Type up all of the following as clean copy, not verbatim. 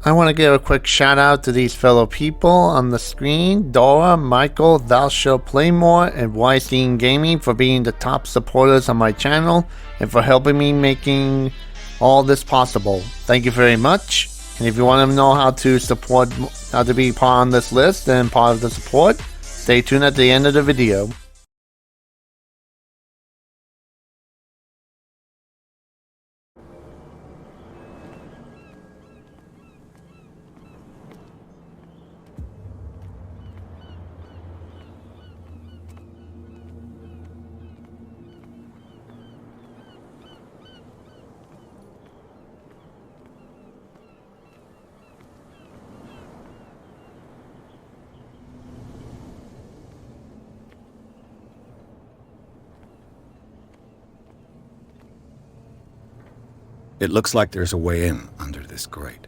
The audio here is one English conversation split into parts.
I want to give a quick shout out to these fellow people on the screen: Dora, Michael, Thou Shalt Play More, and Weinstein Gaming for being the top supporters on my channel and for helping me making all this possible. Thank you very much. And if you want to know how to be part on this list and part of the support, stay tuned at the end of the video. It looks like there's a way in under this grate.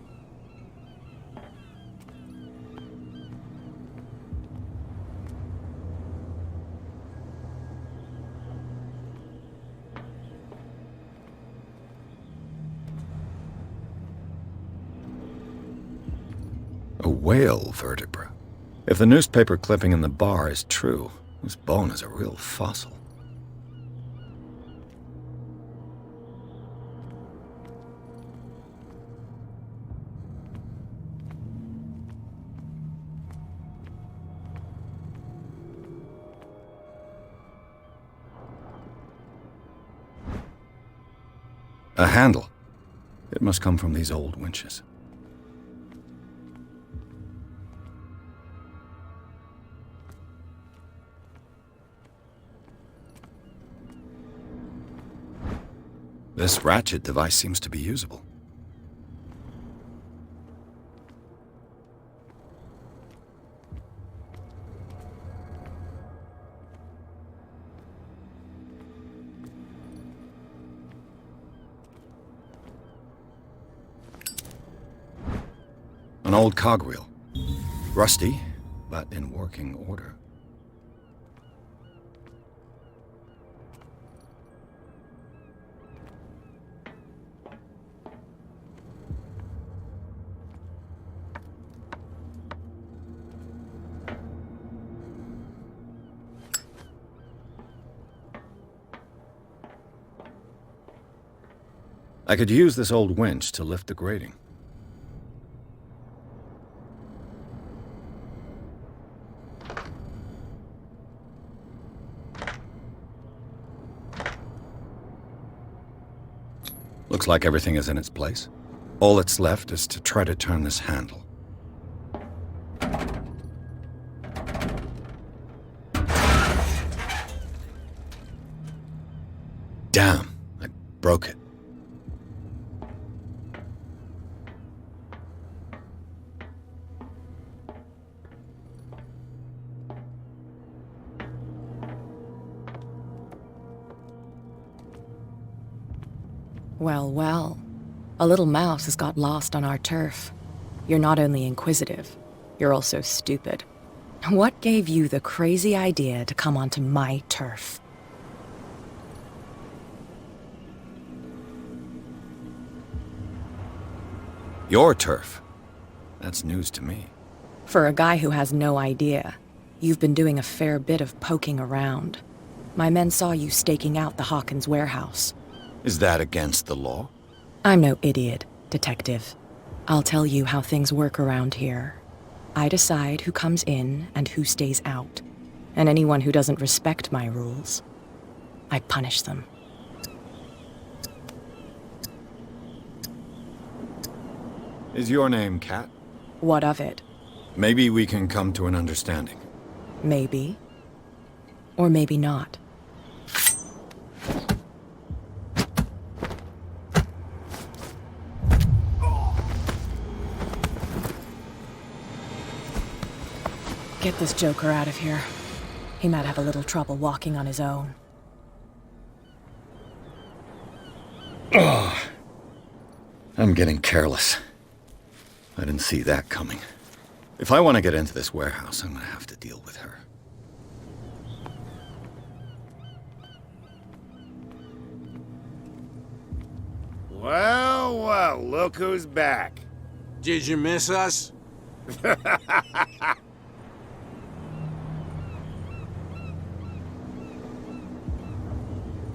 A whale vertebra. If the newspaper clipping in the bar is true, this bone is a real fossil. A handle. It must come from these old winches. This ratchet device seems to be usable. An old cogwheel. Rusty, but in working order. I could use this old winch to lift the grating. Looks like everything is in its place. All that's left is to try to turn this handle. Damn, I broke it. Well, well. A little mouse has got lost on our turf. You're not only inquisitive, you're also stupid. What gave you the crazy idea to come onto my turf? Your turf? That's news to me. For a guy who has no idea, you've been doing a fair bit of poking around. My men saw you staking out the Hawkins warehouse. Is that against the law? I'm no idiot, Detective. I'll tell you how things work around here. I decide who comes in and who stays out. And anyone who doesn't respect my rules, I punish them. Is your name Kat? What of it? Maybe we can come to an understanding. Maybe. Or maybe not. Get this joker out of here. He might have a little trouble walking on his own. Oh, I'm getting careless. I didn't see that coming. If I want to get into this warehouse, I'm going to have to deal with her. Well, well, look who's back. Did you miss us?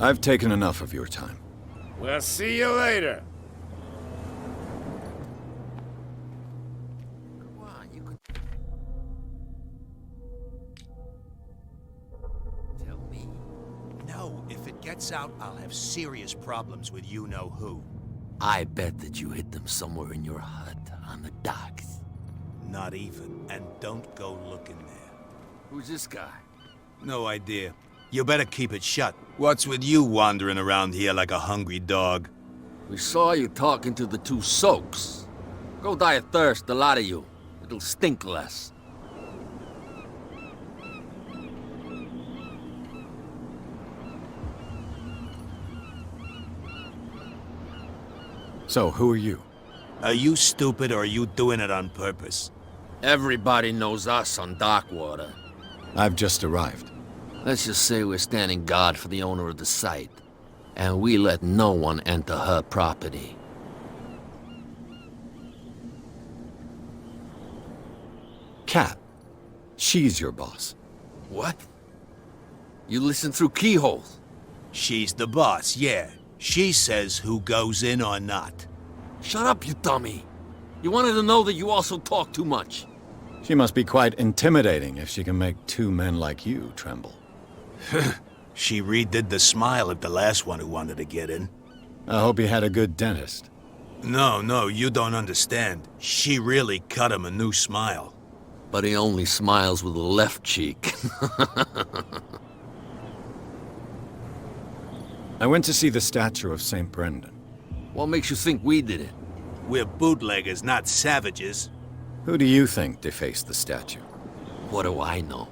I've taken enough of your time. We'll see you later. Tell me. No, if it gets out, I'll have serious problems with you-know-who. I bet that you hid them somewhere in your hut on the docks. Not even. And don't go looking there. Who's this guy? No idea. You better keep it shut. What's with you wandering around here like a hungry dog? We saw you talking to the two soaks. Go die of thirst, the lot of you. It'll stink less. So, who are you? Are you stupid or are you doing it on purpose? Everybody knows us on Darkwater. I've just arrived. Let's just say we're standing guard for the owner of the site. And we let no one enter her property. Kat. She's your boss. What? You listen through keyholes? She's the boss, yeah. She says who goes in or not. Shut up, you dummy. You wanted to know that you also talk too much. She must be quite intimidating if she can make two men like you tremble. She redid the smile at the last one who wanted to get in. I hope he had a good dentist. No, you don't understand. She really cut him a new smile. But he only smiles with the left cheek. I went to see the statue of St. Brendan. What makes you think we did it? We're bootleggers, not savages. Who do you think defaced the statue? What do I know?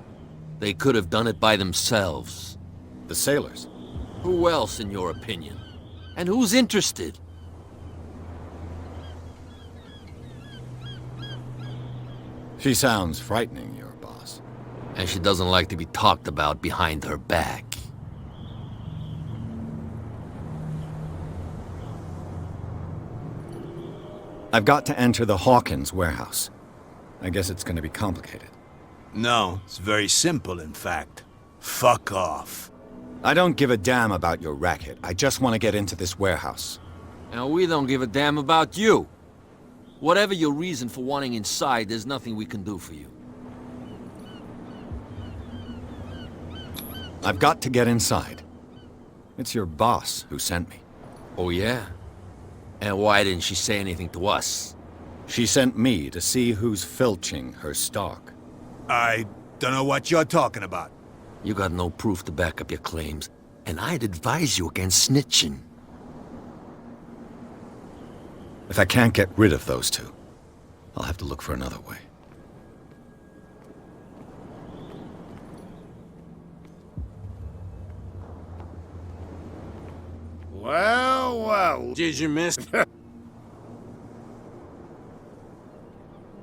They could have done it by themselves. The sailors. Who else, in your opinion? And who's interested? She sounds frightening, your boss. And she doesn't like to be talked about behind her back. I've got to enter the Hawkins warehouse. I guess it's going to be complicated. No, it's very simple, in fact. Fuck off. I don't give a damn about your racket. I just want to get into this warehouse. And we don't give a damn about you. Whatever your reason for wanting inside, there's nothing we can do for you. I've got to get inside. It's your boss who sent me. Oh, yeah? And why didn't she say anything to us? She sent me to see who's filching her stock. I don't know what you're talking about. You got no proof to back up your claims, and I'd advise you against snitching. If I can't get rid of those two, I'll have to look for another way. Well. Did you miss?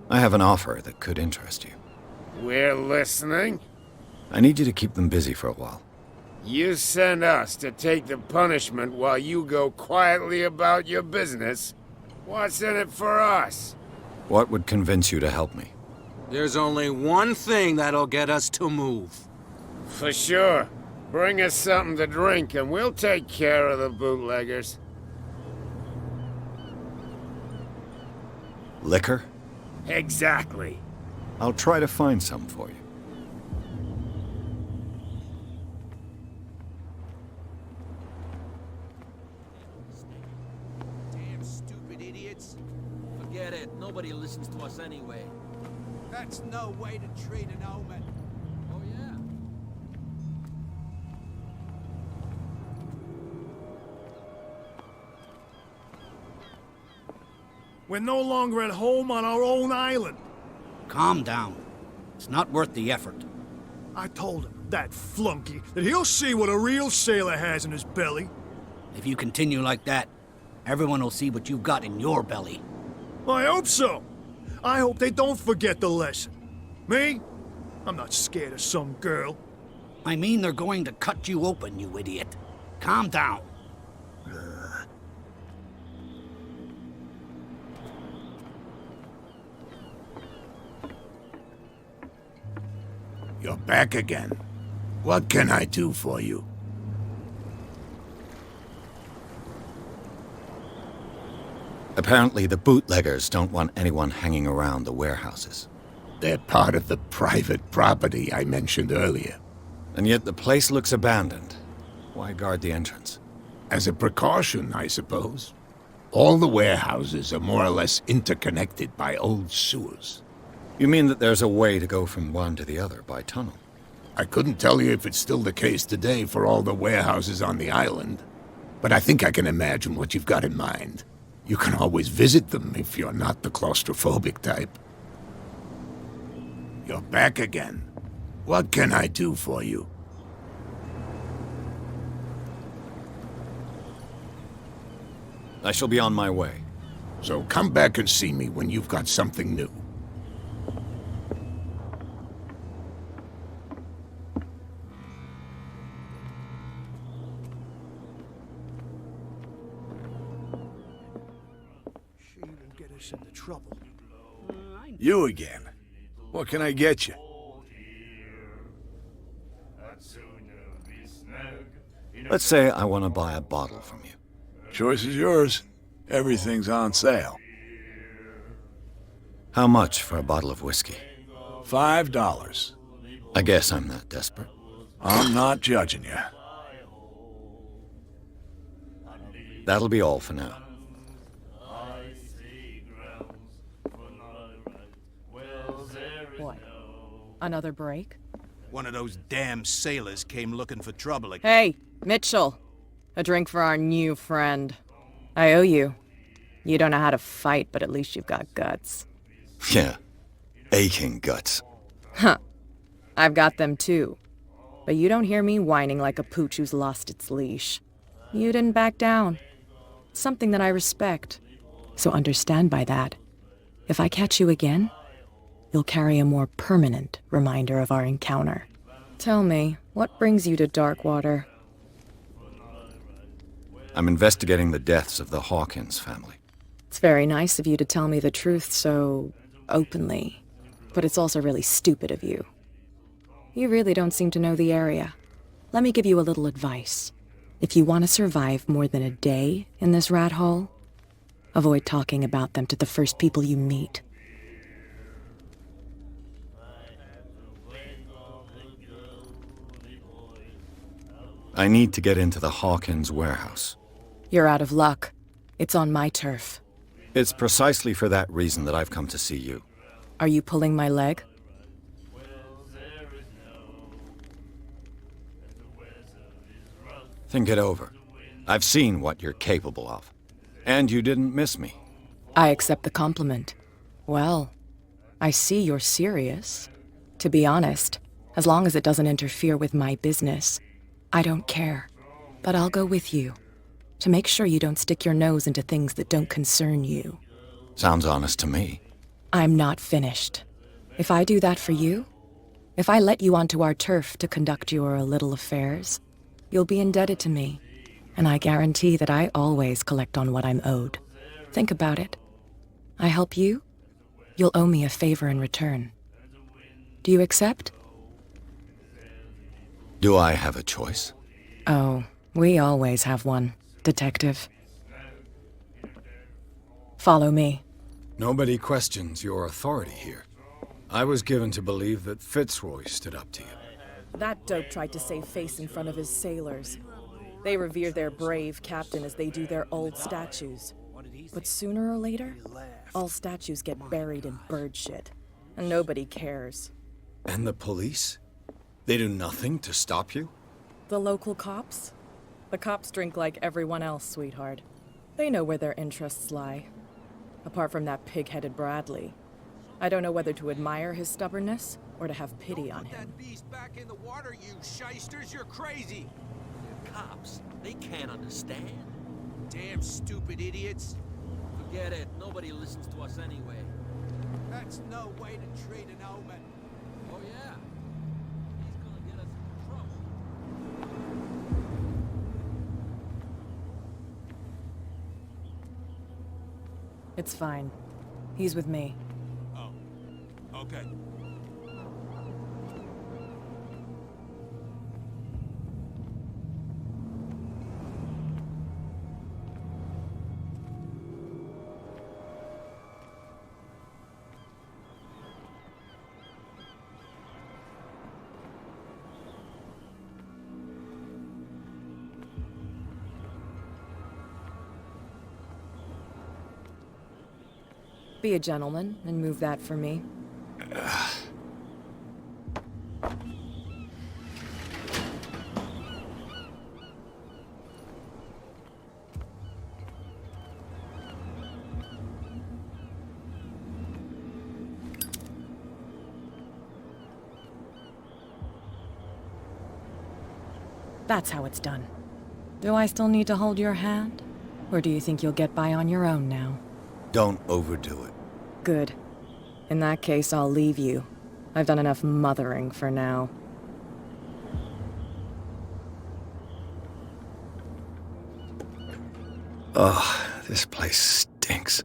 I have an offer that could interest you. We're listening. I need you to keep them busy for a while. You send us to take the punishment while you go quietly about your business. What's in it for us? What would convince you to help me? There's only one thing that'll get us to move. For sure. Bring us something to drink and we'll take care of the bootleggers. Liquor? Exactly. I'll try to find some for you. Damn stupid idiots. Forget it. Nobody listens to us anyway. That's no way to treat an omen. Oh, yeah? We're no longer at home on our own island. Calm down. It's not worth the effort. I told him, that flunky, that he'll see what a real sailor has in his belly. If you continue like that, everyone will see what you've got in your belly. I hope so. I hope they don't forget the lesson. Me? I'm not scared of some girl. I mean they're going to cut you open, you idiot. Calm down. You're back again. What can I do for you? Apparently, the bootleggers don't want anyone hanging around the warehouses. They're part of the private property I mentioned earlier. And yet the place looks abandoned. Why guard the entrance? As a precaution, I suppose. All the warehouses are more or less interconnected by old sewers. You mean that there's a way to go from one to the other by tunnel? I couldn't tell you if it's still the case today for all the warehouses on the island, but I think I can imagine what you've got in mind. You can always visit them if you're not the claustrophobic type. You're back again. What can I do for you? I shall be on my way. So come back and see me when you've got something new. She will get us into trouble. You again. What can I get you? Let's say I want to buy a bottle from you. Choice is yours. Everything's on sale. How much for a bottle of whiskey? $5. I guess I'm not desperate. I'm not judging you. That'll be all for now. What? Another break? One of those damn sailors came looking for trouble again. Hey, Mitchell. A drink for our new friend. I owe you. You don't know how to fight, but at least you've got guts. Yeah. Aching guts. Huh. I've got them too. But you don't hear me whining like a pooch who's lost its leash. You didn't back down. Something that I respect. So understand by that. If I catch you again, you'll carry a more permanent reminder of our encounter. Tell me, what brings you to Darkwater? I'm investigating the deaths of the Hawkins family. It's very nice of you to tell me the truth so openly, but it's also really stupid of you. You really don't seem to know the area. Let me give you a little advice. If you want to survive more than a day in this rat hole, avoid talking about them to the first people you meet. I need to get into the Hawkins warehouse. You're out of luck. It's on my turf. It's precisely for that reason that I've come to see you. Are you pulling my leg? Think it over. I've seen what you're capable of. And you didn't miss me. I accept the compliment. Well, I see you're serious. To be honest, as long as it doesn't interfere with my business, I don't care. But I'll go with you, to make sure you don't stick your nose into things that don't concern you. Sounds honest to me. I'm not finished. If I do that for you, if I let you onto our turf to conduct your little affairs, you'll be indebted to me, and I guarantee that I always collect on what I'm owed. Think about it. I help you, you'll owe me a favor in return. Do you accept? Do I have a choice? Oh, we always have one, Detective. Follow me. Nobody questions your authority here. I was given to believe that Fitzroy stood up to you. That dope tried to save face in front of his sailors. They revere their brave captain as they do their old statues. But sooner or later, all statues get buried in bird shit, and nobody cares. And the police? They do nothing to stop you? The local cops? The cops drink like everyone else, sweetheart. They know where their interests lie. Apart from that pig-headed Bradley. I don't know whether to admire his stubbornness or to have pity on him. That beast back in the water, you shysters! You're crazy! Cops, they can't understand. Damn stupid idiots! Forget it. Nobody listens to us anyway. That's no way to treat an omen. Oh, yeah. He's gonna get us in trouble. It's fine. He's with me. Oh. Okay. Be a gentleman and move that for me. That's how it's done. Do I still need to hold your hand? Or do you think you'll get by on your own now? Don't overdo it. Good. In that case, I'll leave you. I've done enough mothering for now. Ugh, this place stinks.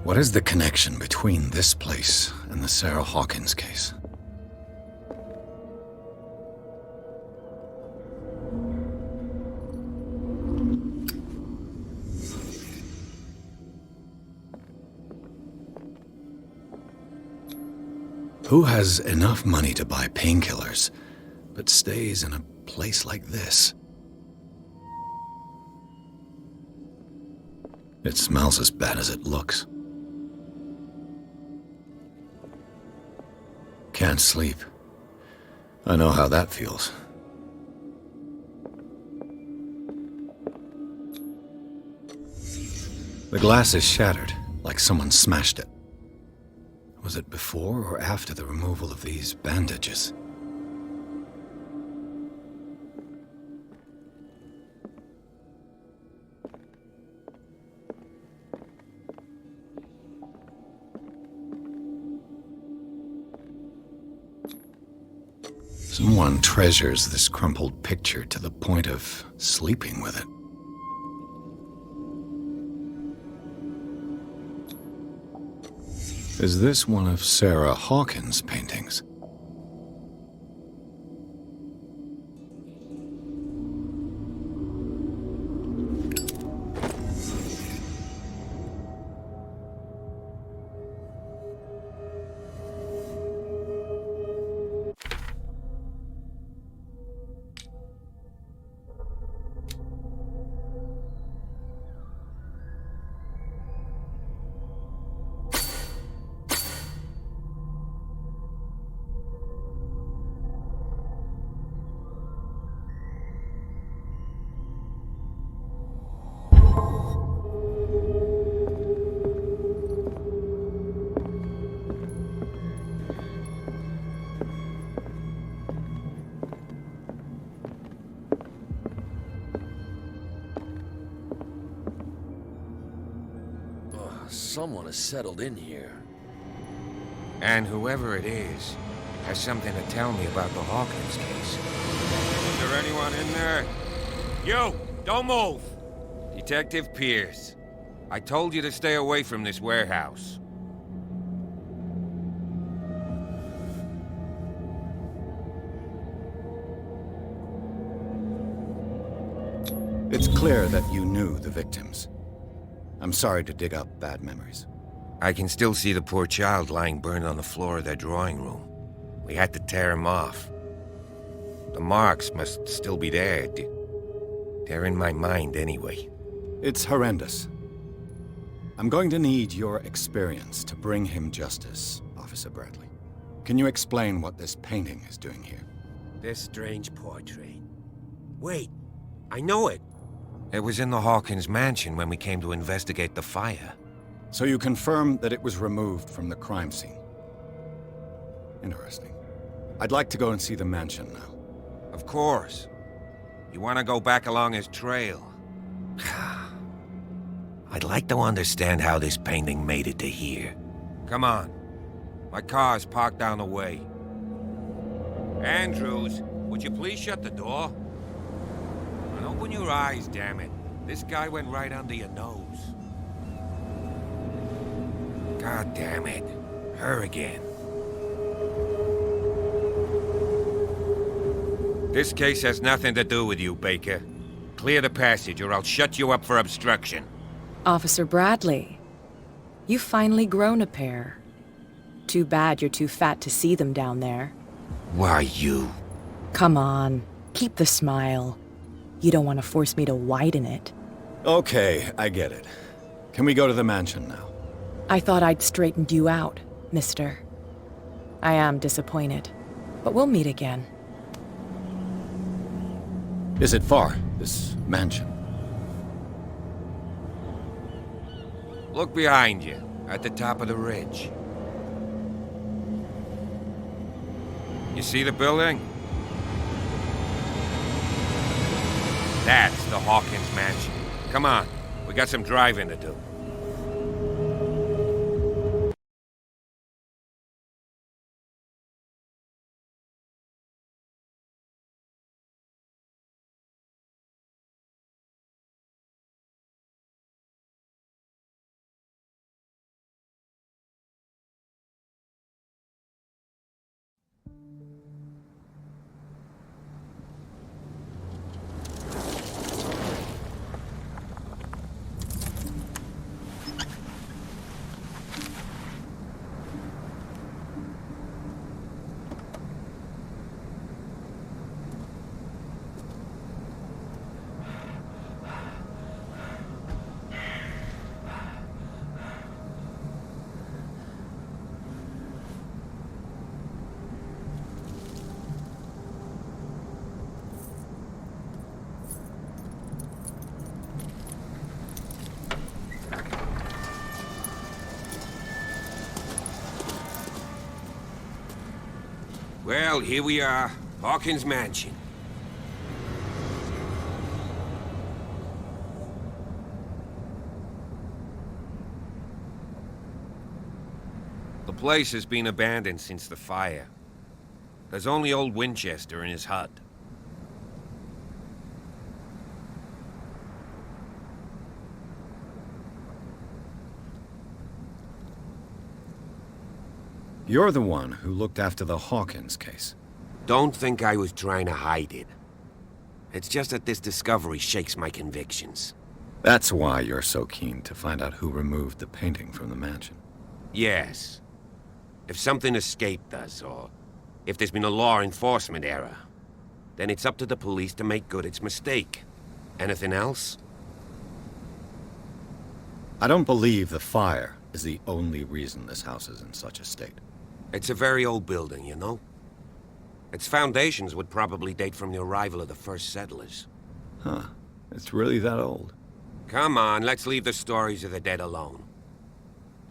What is the connection between this place and the Sarah Hawkins case? Who has enough money to buy painkillers, but stays in a place like this? It smells as bad as it looks. Can't sleep. I know how that feels. The glass is shattered, like someone smashed it. Was it before or after the removal of these bandages? Someone treasures this crumpled picture to the point of sleeping with it. Is this one of Sarah Hawkins' paintings? Someone has settled in here. And whoever it is has something to tell me about the Hawkins case. Is there anyone in there? You! Don't move! Detective Pierce. I told you to stay away from this warehouse. It's clear that you knew the victims. I'm sorry to dig up bad memories. I can still see the poor child lying burned on the floor of their drawing room. We had to tear him off. The marks must still be there. They're in my mind anyway. It's horrendous. I'm going to need your experience to bring him justice, Officer Bradley. Can you explain what this painting is doing here? This strange portrait. Wait, I know it. It was in the Hawkins mansion when we came to investigate the fire. So you confirm that it was removed from the crime scene? Interesting. I'd like to go and see the mansion now. Of course. You want to go back along his trail? I'd like to understand how this painting made it to here. Come on. My car's parked down the way. Andrews, would you please shut the door? And open your eyes, damn it. This guy went right under your nose. God damn it. Her again. This case has nothing to do with you, Baker. Clear the passage or I'll shut you up for obstruction. Officer Bradley, you've finally grown a pair. Too bad you're too fat to see them down there. Why, you? Come on, keep the smile. You don't want to force me to widen it. Okay, I get it. Can we go to the mansion now? I thought I'd straightened you out, mister. I am disappointed, but we'll meet again. Is it far, this mansion? Look behind you, at the top of the ridge. You see the building? That's the Hawkins mansion. Come on, we got some driving to do. Well, here we are, Hawkins Mansion. The place has been abandoned since the fire. There's only old Winchester in his hut. You're the one who looked after the Hawkins case. Don't think I was trying to hide it. It's just that this discovery shakes my convictions. That's why you're so keen to find out who removed the painting from the mansion. Yes. If something escaped us, or if there's been a law enforcement error, then it's up to the police to make good its mistake. Anything else? I don't believe the fire is the only reason this house is in such a state. It's a very old building, you know? Its foundations would probably date from the arrival of the first settlers. Huh. It's really that old. Come on, let's leave the stories of the dead alone.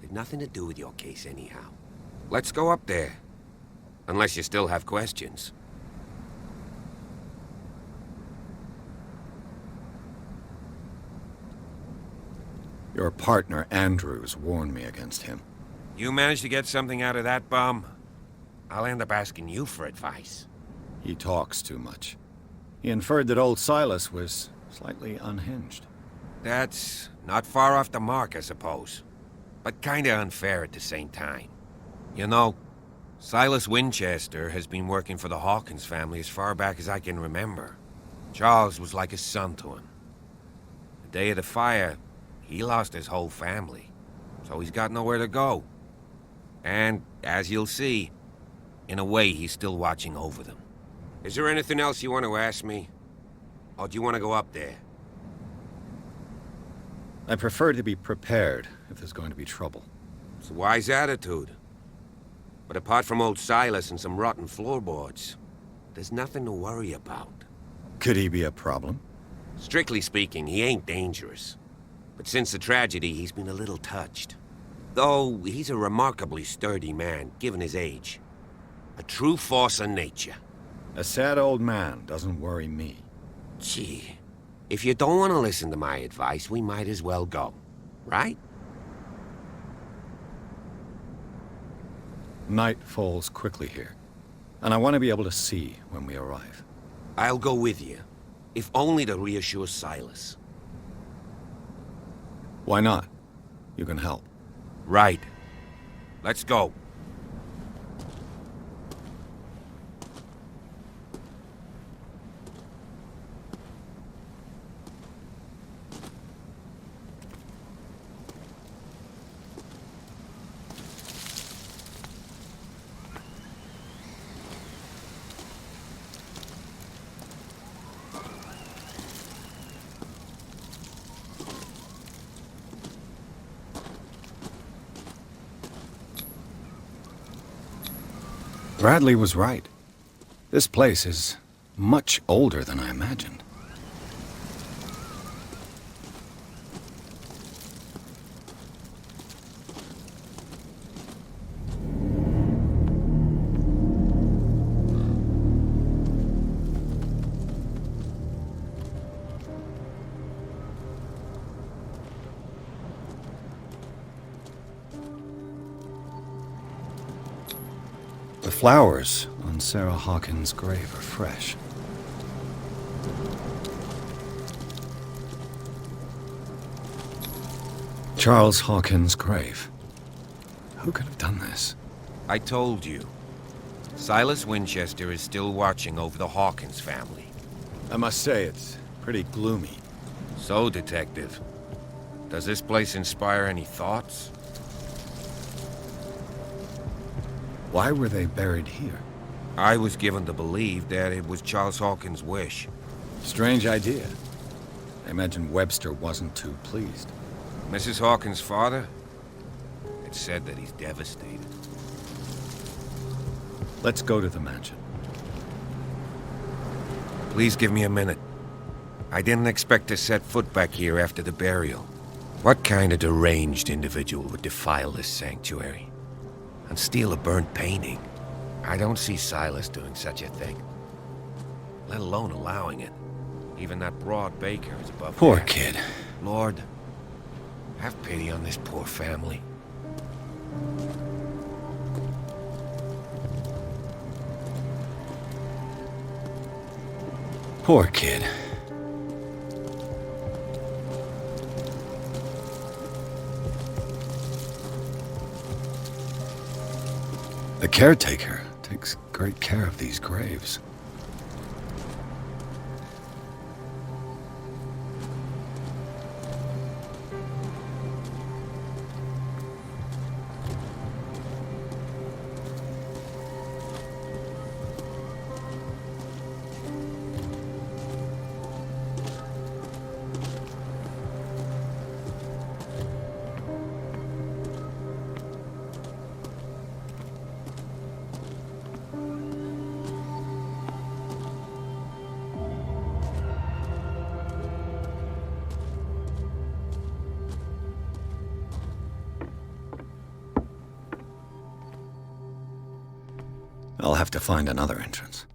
They've nothing to do with your case anyhow. Let's go up there. Unless you still have questions. Your partner, Andrews, warned me against him. You managed to get something out of that bum? I'll end up asking you for advice. He talks too much. He inferred that old Silas was slightly unhinged. That's not far off the mark, I suppose. But kinda unfair at the same time. You know, Silas Winchester has been working for the Hawkins family as far back as I can remember. Charles was like a son to him. The day of the fire, he lost his whole family, so he's got nowhere to go. And, as you'll see, in a way, he's still watching over them. Is there anything else you want to ask me? Or do you want to go up there? I prefer to be prepared if there's going to be trouble. It's a wise attitude. But apart from old Silas and some rotten floorboards, there's nothing to worry about. Could he be a problem? Strictly speaking, he ain't dangerous. But since the tragedy, he's been a little touched. Though, he's a remarkably sturdy man, given his age. A true force of nature. A sad old man doesn't worry me. Gee, if you don't want to listen to my advice, we might as well go. Right? Night falls quickly here, and I want to be able to see when we arrive. I'll go with you, if only to reassure Silas. Why not? You can help. Right. Let's go. Bradley was right. This place is much older than I imagined. The flowers on Sarah Hawkins' grave are fresh. Charles Hawkins' grave. Who could have done this? I told you. Silas Winchester is still watching over the Hawkins family. I must say, it's pretty gloomy. So, Detective, does this place inspire any thoughts? Why were they buried here? I was given to believe that it was Charles Hawkins' wish. Strange idea. I imagine Webster wasn't too pleased. Mrs. Hawkins' father? It's said that he's devastated. Let's go to the mansion. Please give me a minute. I didn't expect to set foot back here after the burial. What kind of deranged individual would defile this sanctuary? And steal a burnt painting? I don't see Silas doing such a thing. Let alone allowing it. Even that broad baker is above Poor that. kid. Lord, have pity on this poor family. Poor kid. The caretaker takes great care of these graves. I'll have to find another entrance.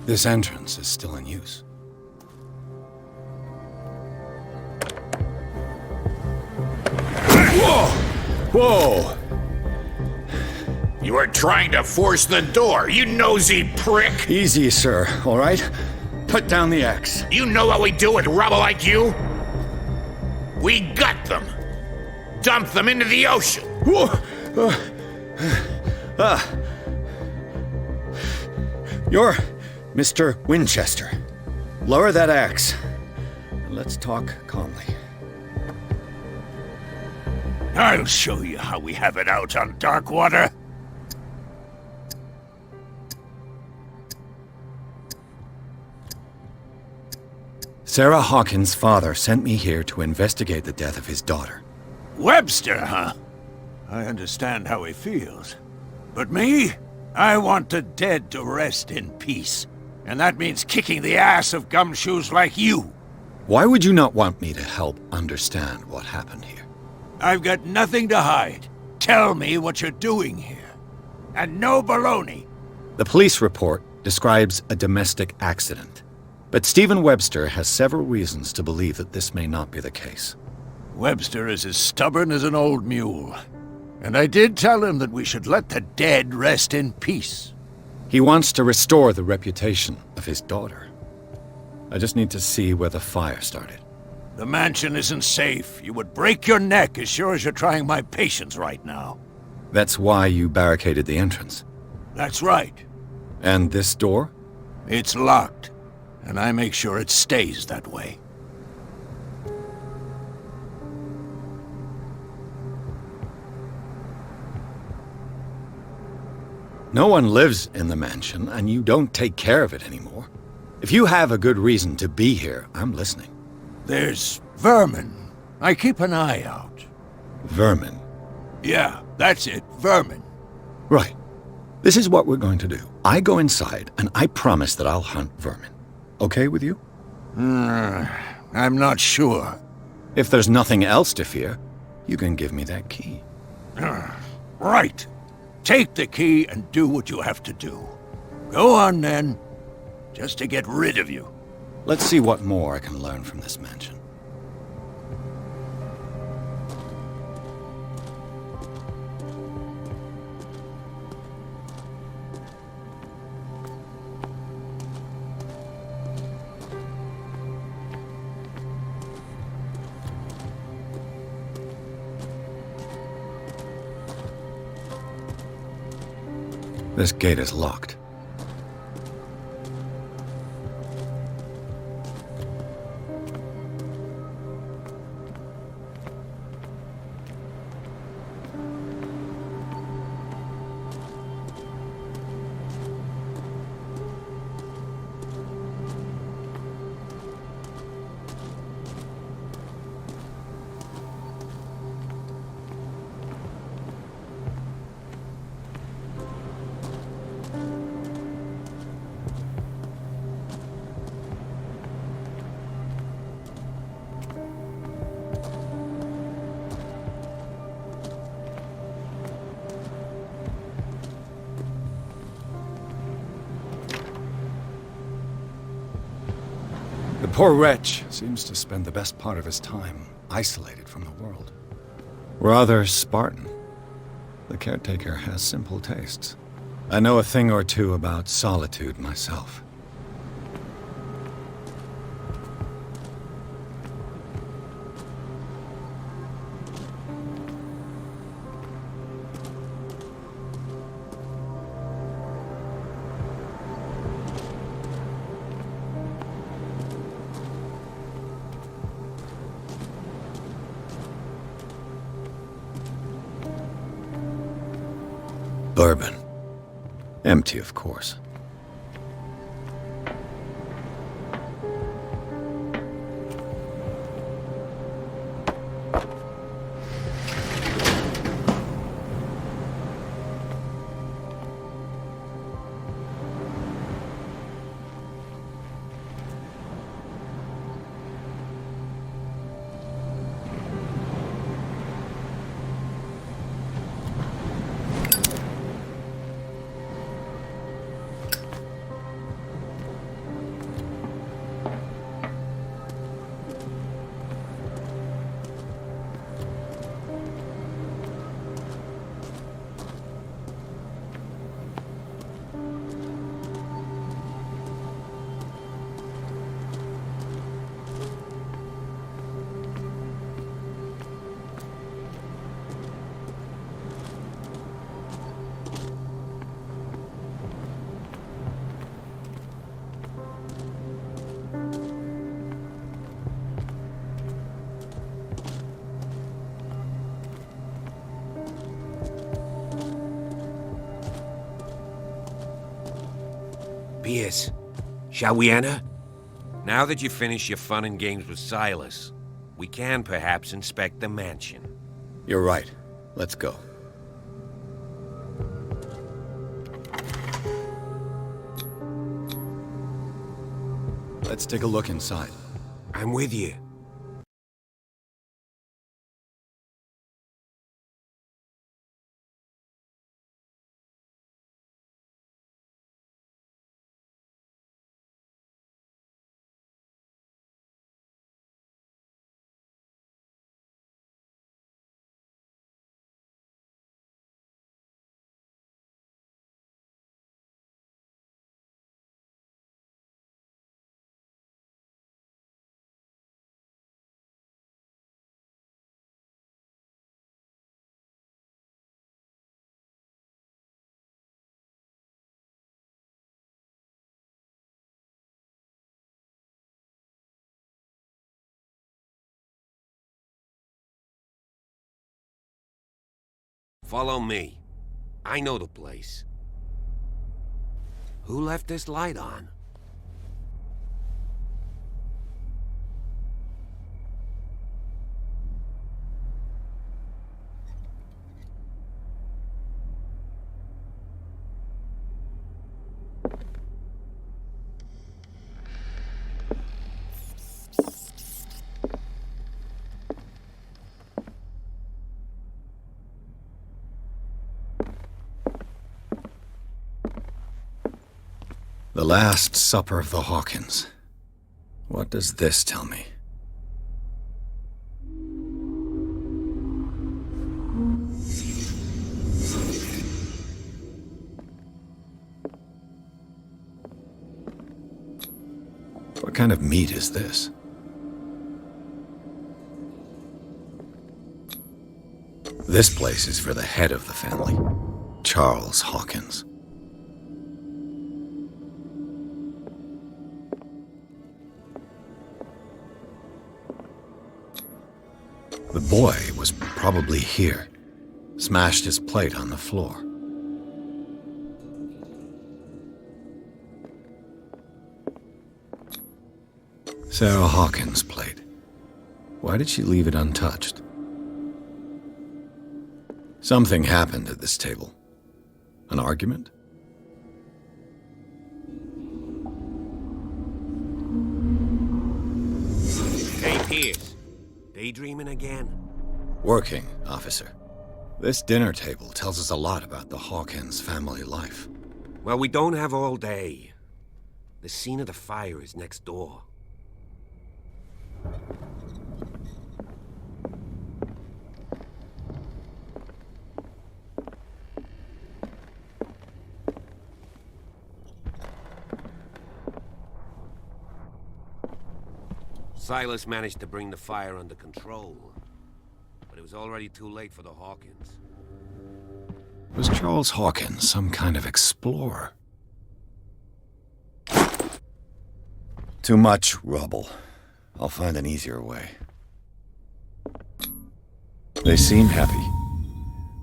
This entrance is still in use. Whoa! Whoa! You were trying to force the door, you nosy prick! Easy, sir, all right? Put down the axe. You know what we do with rubble like you? We gut them! Dump them into the ocean! Whoa! You're Mr. Winchester. Lower that axe. Let's talk calmly. I'll show you how we have it out on Darkwater. Sarah Hawkins' father sent me here to investigate the death of his daughter. Webster, huh? I understand how he feels. But me? I want the dead to rest in peace. And that means kicking the ass of gumshoes like you. Why would you not want me to help understand what happened here? I've got nothing to hide. Tell me what you're doing here. And no baloney. The police report describes a domestic accident. But Stephen Webster has several reasons to believe that this may not be the case. Webster is as stubborn as an old mule. And I did tell him that we should let the dead rest in peace. He wants to restore the reputation of his daughter. I just need to see where the fire started. The mansion isn't safe. You would break your neck as sure as you're trying my patience right now. That's why you barricaded the entrance. That's right. And this door? It's locked, and I make sure it stays that way. No one lives in the mansion, and you don't take care of it anymore. If you have a good reason to be here, I'm listening. There's vermin. I keep an eye out. Vermin? Yeah, that's it, vermin. Right. This is what we're going to do. I go inside, and I promise that I'll hunt vermin. Okay with you? I'm not sure. If there's nothing else to fear, you can give me that key. Right. Take the key and do what you have to do. Go on, then. Just to get rid of you. Let's see what more I can learn from this mansion. This gate is locked. The poor wretch seems to spend the best part of his time isolated from the world. Rather Spartan. The caretaker has simple tastes. I know a thing or two about solitude myself. Bourbon. Empty, of course. Pierce, shall we enter? Now that you've finished your fun and games with Silas, we can perhaps inspect the mansion. You're right. Let's go. Let's take a look inside. I'm with you. Follow me. I know the place. Who left this light on? The Last Supper of the Hawkins. What does this tell me? What kind of meat is this? This place is for the head of the family, Charles Hawkins. The boy was probably here, smashed his plate on the floor. Sarah Hawkins' plate. Why did she leave it untouched? Something happened at this table. An argument? Hey, Pierce. Daydreaming again? Working, officer. This dinner table tells us a lot about the Hawkins family life. Well, we don't have all day. The scene of the fire is next door. Silas managed to bring the fire under control, but it was already too late for the Hawkins. Was Charles Hawkins some kind of explorer? Too much rubble. I'll find an easier way. They seem happy,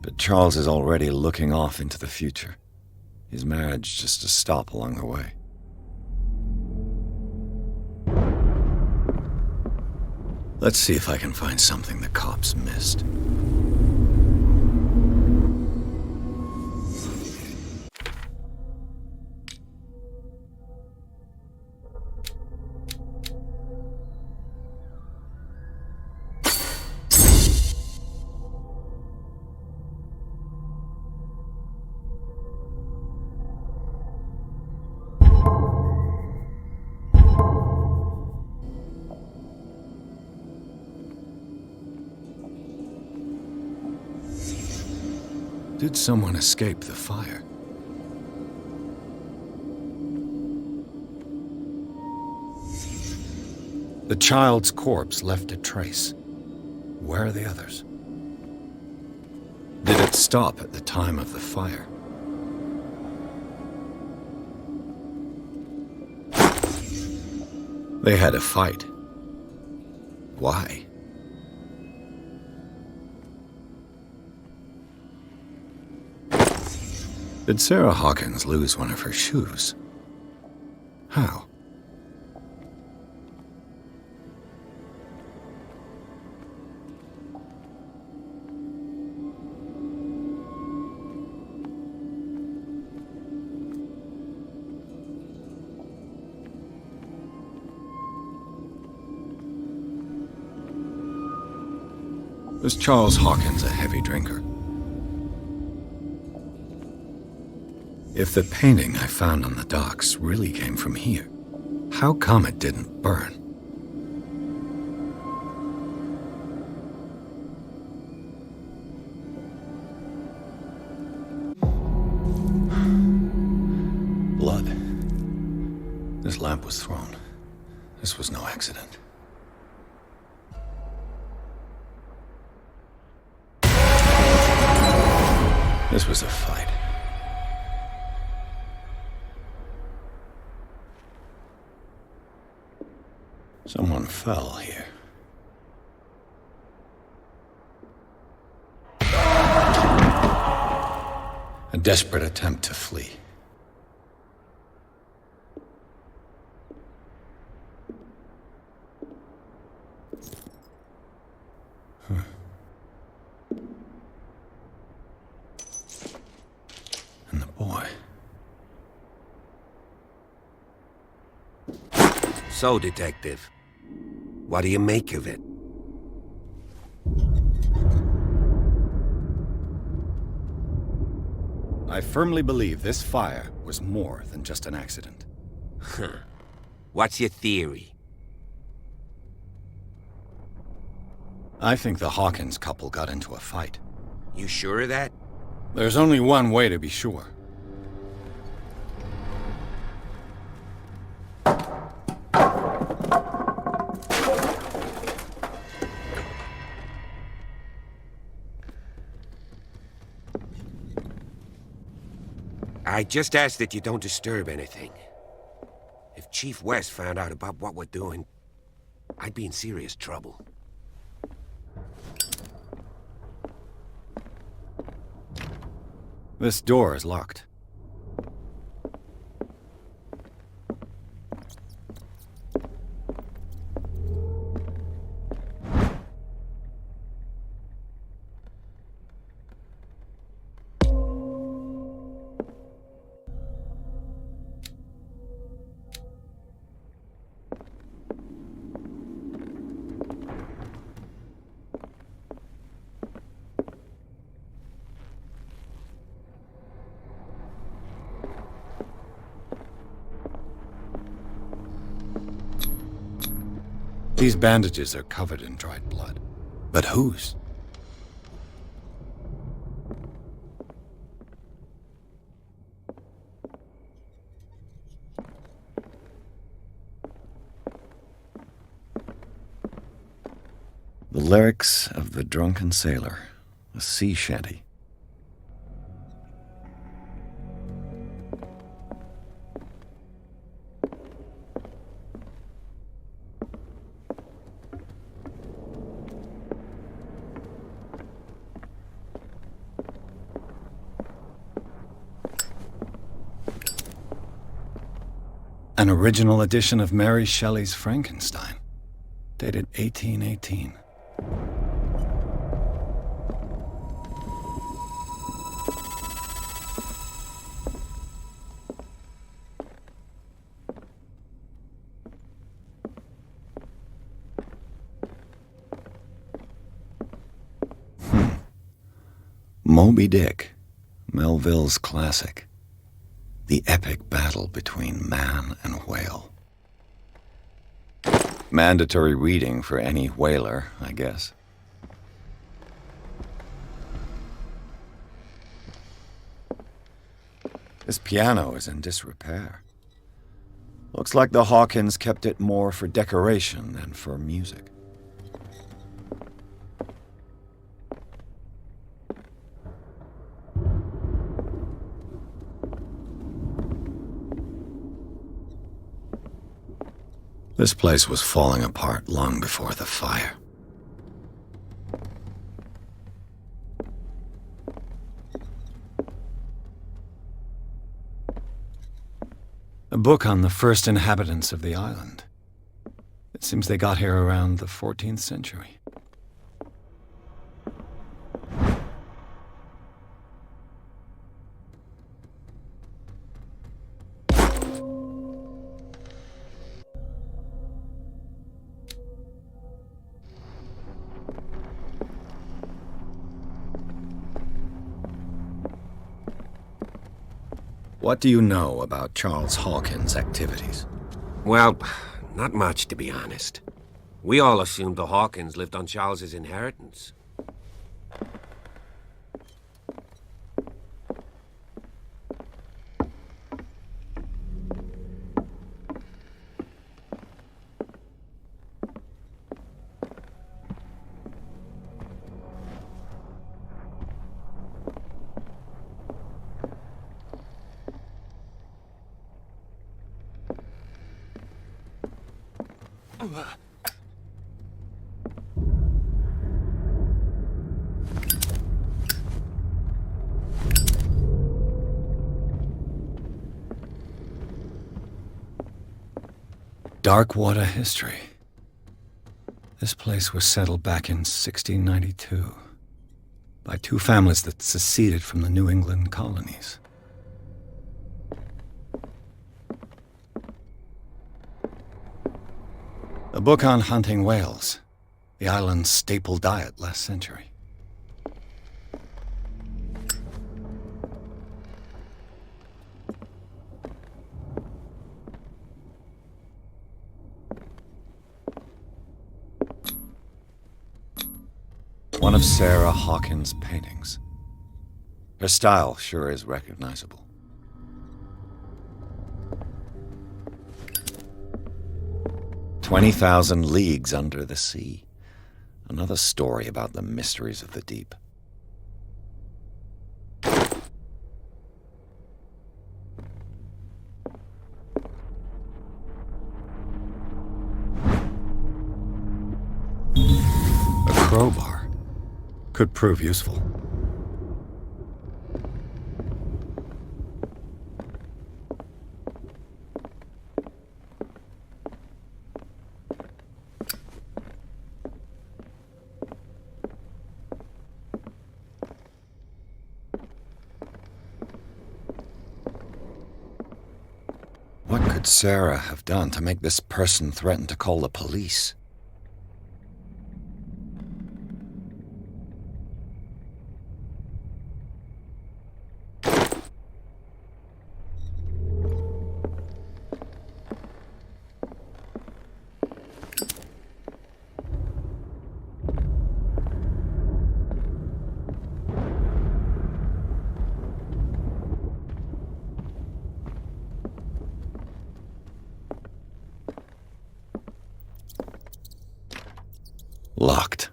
but Charles is already looking off into the future. His marriage just a stop along the way. Let's see if I can find something the cops missed. Did someone escape the fire? The child's corpse left a trace. Where are the others? Did it stop at the time of the fire? They had a fight. Why? Did Sarah Hawkins lose one of her shoes? How? Was Charles Hawkins a heavy drinker? If the painting I found on the docks really came from here, how come it didn't burn? Blood. This lamp was thrown. This was no accident. This was a fight. Someone fell here. desperate attempt to flee. And the boy. So, Detective, what do you make of it? I firmly believe this fire was more than just an accident. Huh. What's your theory? I think the Hawkins couple got into a fight. You sure of that? There's only one way to be sure. I just ask that you don't disturb anything. If Chief West found out about what we're doing, I'd be in serious trouble. This door is locked. These bandages are covered in dried blood. But whose? The lyrics of the drunken sailor, a sea shanty. An original edition of Mary Shelley's Frankenstein, dated 1818. Moby Dick, Melville's classic. The epic battle between man and whale. Mandatory reading for any whaler, I guess. This piano is in disrepair. Looks like the Hawkins kept it more for decoration than for music. This place was falling apart long before the fire. A book on the first inhabitants of the island. It seems they got here around the 14th century. What do you know about Charles Hawkins' activities? Well, not much, to be honest. We all assumed the Hawkins lived on Charles's inheritance. Darkwater history. This place was settled back in 1692 by two families that seceded from the New England colonies. A book on hunting whales, the island's staple diet last century. One of Sarah Hawkins' paintings. Her style sure is recognizable. "20,000 Leagues Under the Sea." Another story about the mysteries of the deep. A crowbar. Could prove useful. What could Sarah have done to make this person threaten to call the police? Locked.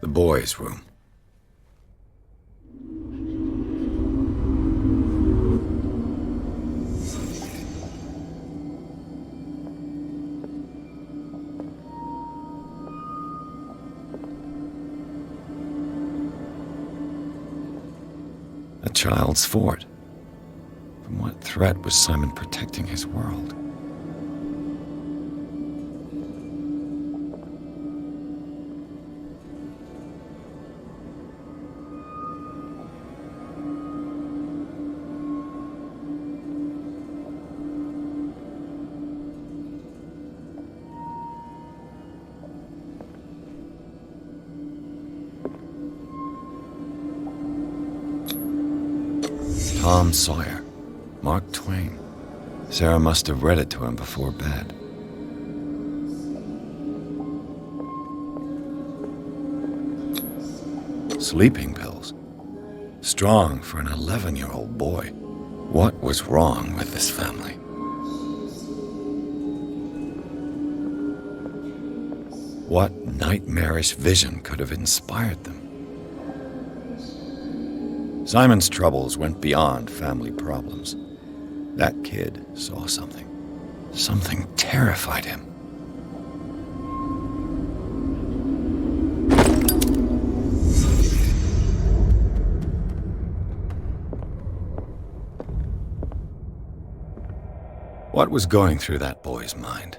The boys' room. A child's fort. From what threat was Simon protecting his world? Tom Sawyer, Mark Twain. Sarah must have read it to him before bed. Sleeping pills. Strong for an 11-year-old boy. What was wrong with this family? What nightmarish vision could have inspired them? Simon's troubles went beyond family problems. That kid saw something. Something terrified him. What was going through that boy's mind?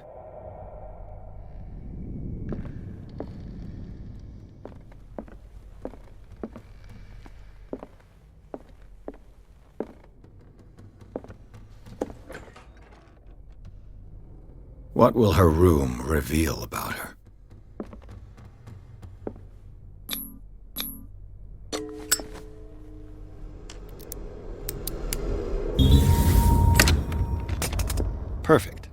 What will her room reveal about her? Perfect.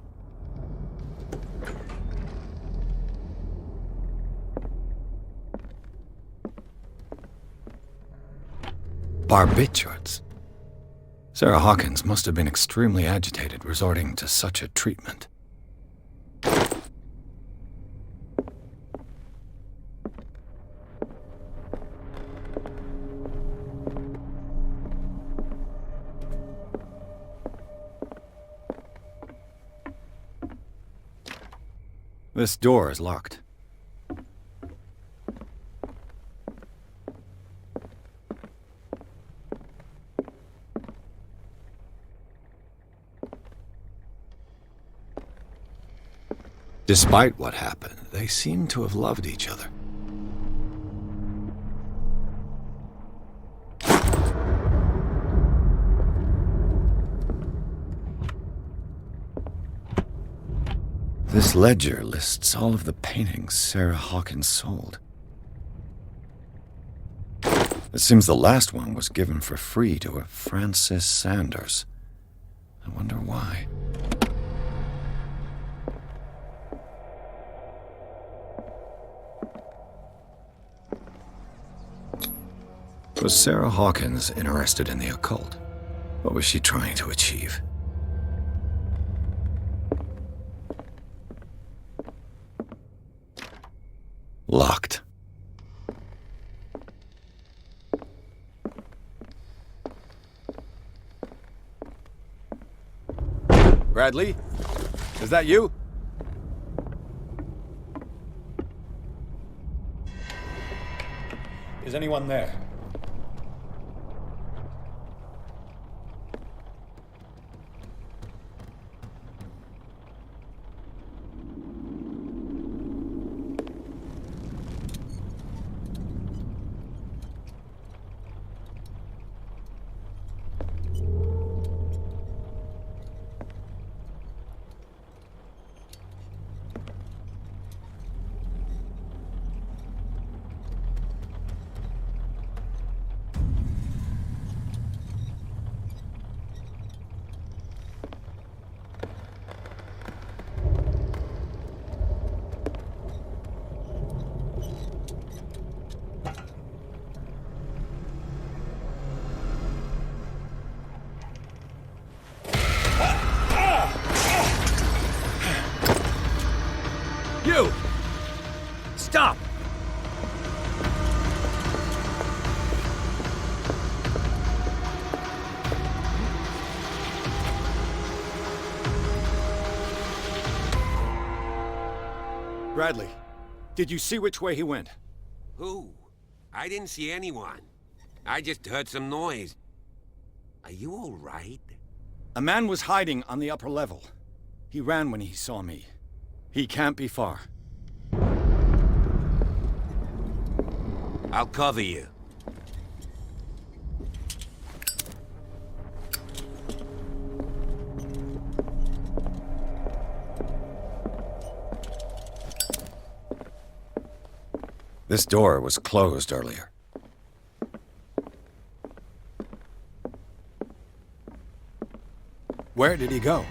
Barbiturates. Sarah Hawkins must have been extremely agitated resorting to such a treatment. This door is locked. Despite what happened, they seem to have loved each other. This ledger lists all of the paintings Sarah Hawkins sold. It seems the last one was given for free to a Francis Sanders. I wonder why. Was Sarah Hawkins interested in the occult? What was she trying to achieve? Locked. Bradley? Is that you? Is anyone there? You! Stop! Bradley, did you see which way he went? Who? I didn't see anyone. I just heard some noise. Are you all right? A man was hiding on the upper level. He ran when he saw me. He can't be far. I'll cover you. This door was closed earlier. Where did he go?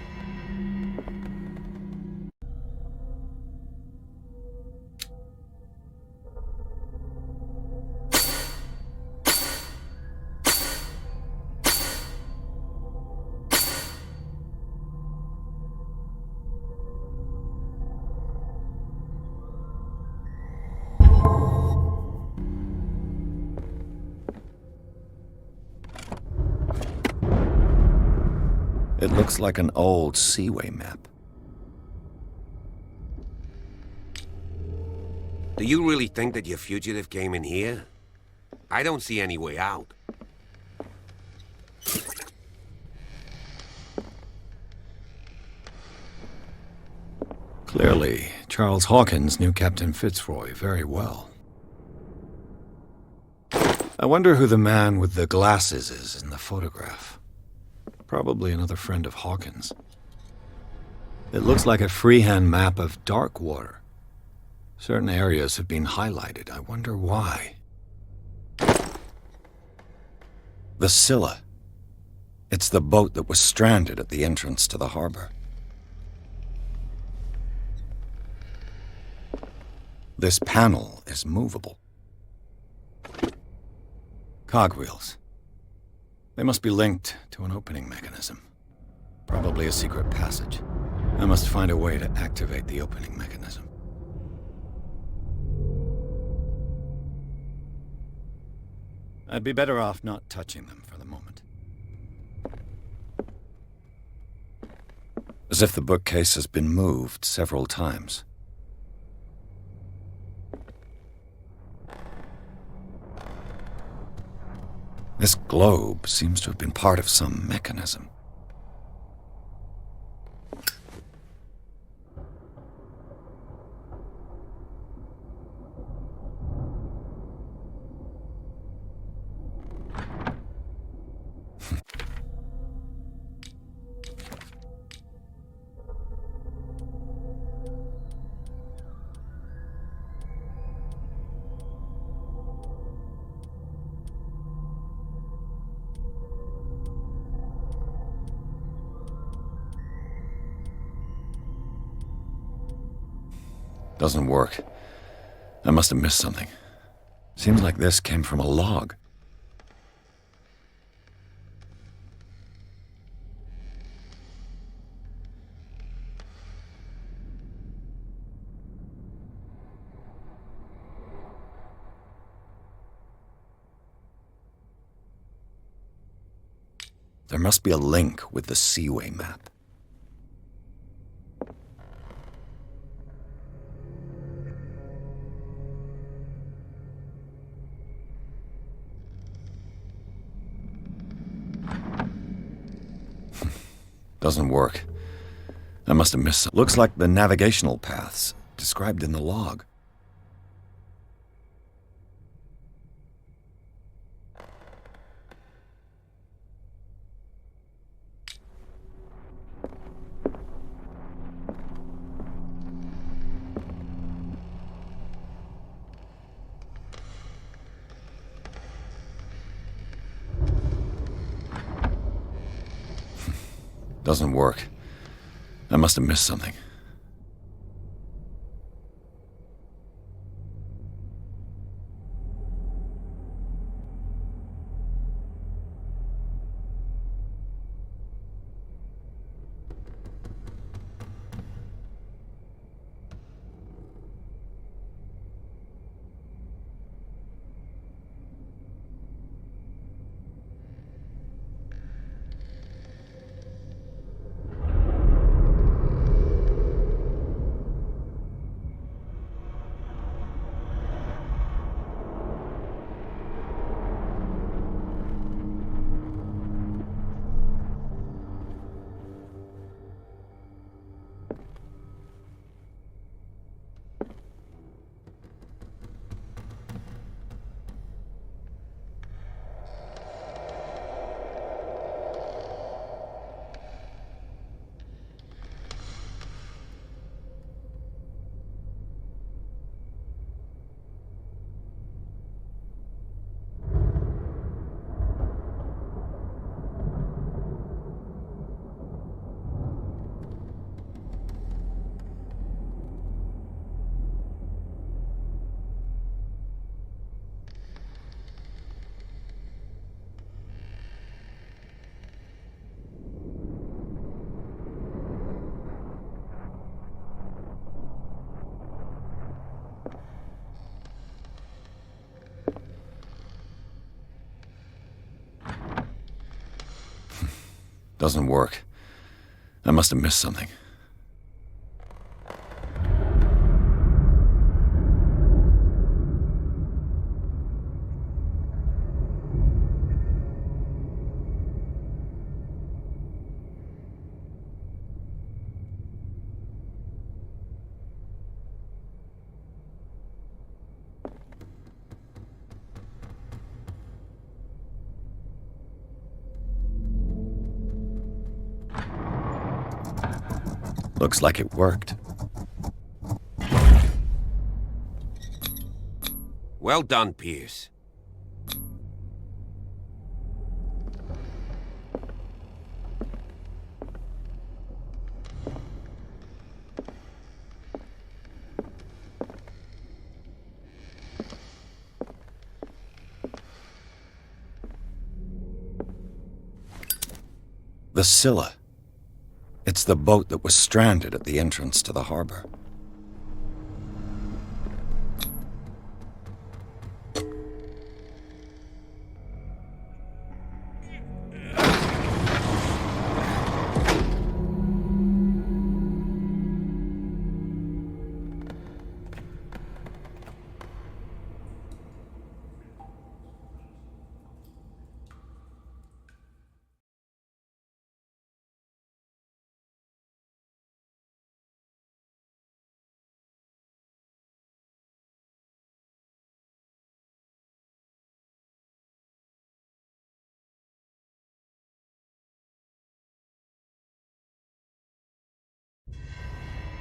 It looks like an old seaway map. Do you really think that your fugitive came in here? I don't see any way out. Clearly, Charles Hawkins knew Captain Fitzroy very well. I wonder who the man with the glasses is in the photograph. Probably another friend of Hawkins. It looks like a freehand map of dark water. Certain areas have been highlighted. I wonder why. The Scylla. It's the boat that was stranded at the entrance to the harbor. This panel is movable. Cogwheels. They must be linked to an opening mechanism. Probably a secret passage. I must find a way to activate the opening mechanism. I'd be better off not touching them for the moment. As if the bookcase has been moved several times. This globe seems to have been part of some mechanism. Doesn't work. I must have missed something. Seems like this came from a log. There must be a link with the Seaway map. Doesn't work. I must have missed some. Looks like the navigational paths described in the log. Doesn't work. I must have missed something. Doesn't work. I must have missed something. Looks like it worked. Well done, Pierce. The Scylla. It's the boat that was stranded at the entrance to the harbor.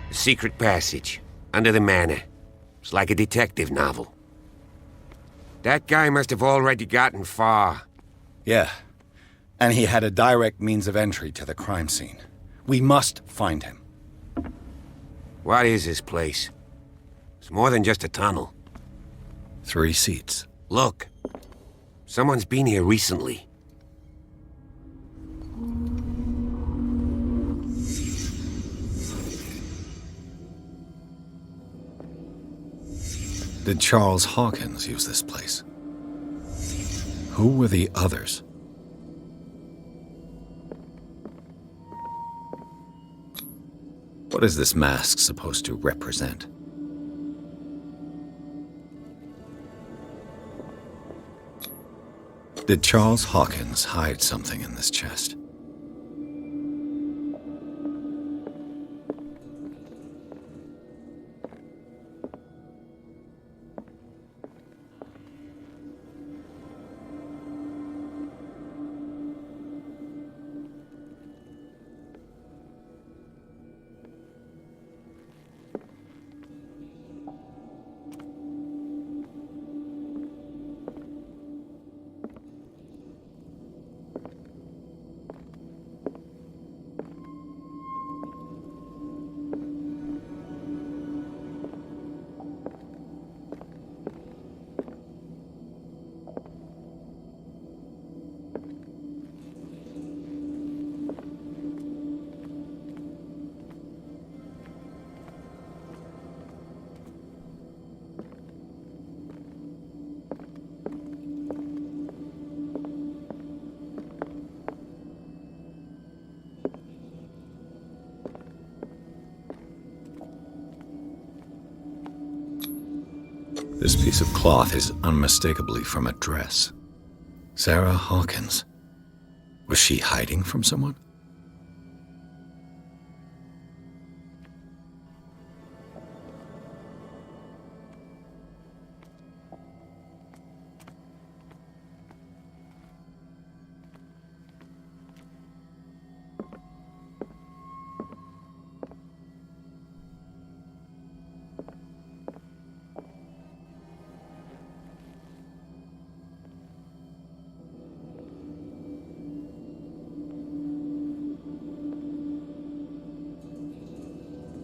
A secret passage, under the manor. It's like a detective novel. That guy must have already gotten far. Yeah, and he had a direct means of entry to the crime scene. We must find him. What is this place? It's more than just a tunnel. 3 seats. Look. Someone's been here recently. Did Charles Hawkins use this place? Who were the others? What is this mask supposed to represent? Did Charles Hawkins hide something in this chest? This piece of cloth is unmistakably from a dress. Sarah Hawkins. Was she hiding from someone?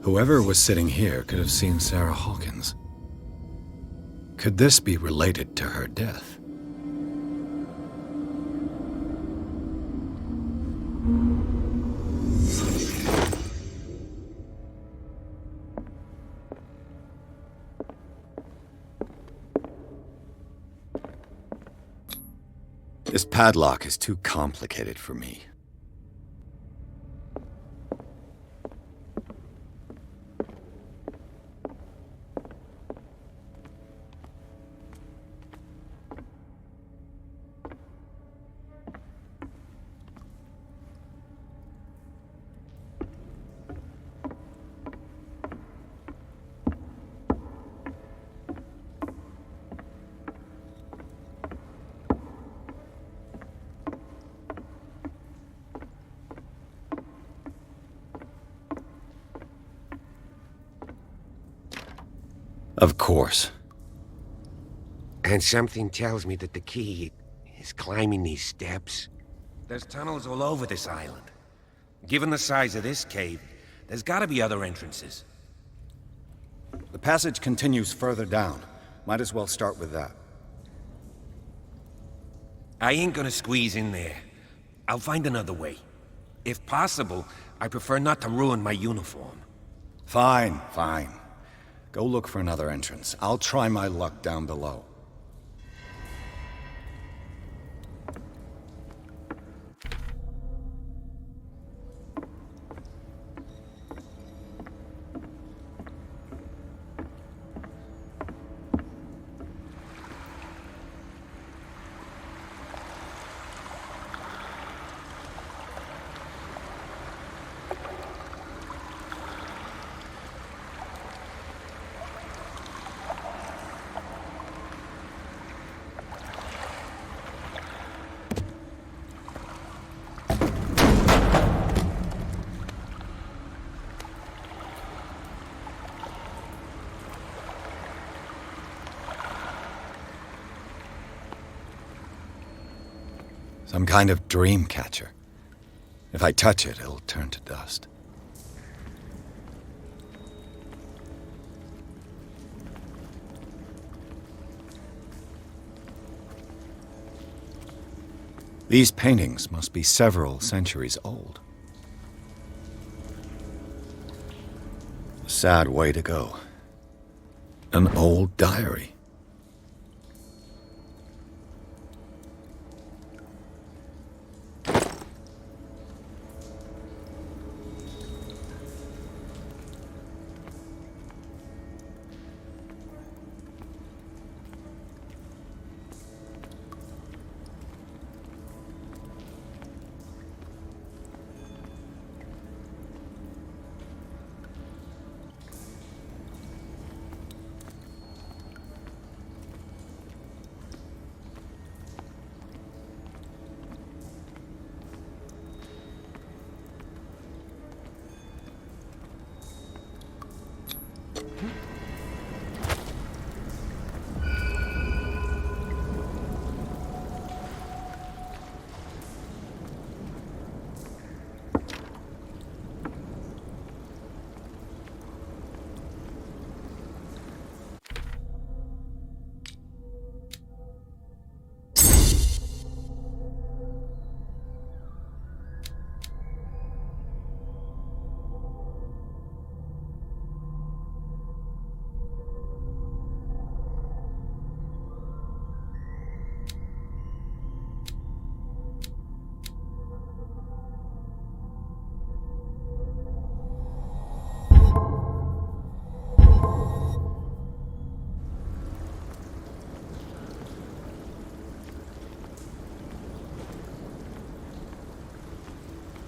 Whoever was sitting here could have seen Sarah Hawkins. Could this be related to her death? This padlock is too complicated for me. Of course. And something tells me that the key is climbing these steps. There's tunnels all over this island. Given the size of this cave, there's gotta be other entrances. The passage continues further down. Might as well start with that. I ain't gonna squeeze in there. I'll find another way. If possible, I prefer not to ruin my uniform. Fine, fine. Go look for another entrance. I'll try my luck down below. Some kind of dream catcher. If I touch it, it'll turn to dust. These paintings must be several centuries old. Sad way to go. An old diary.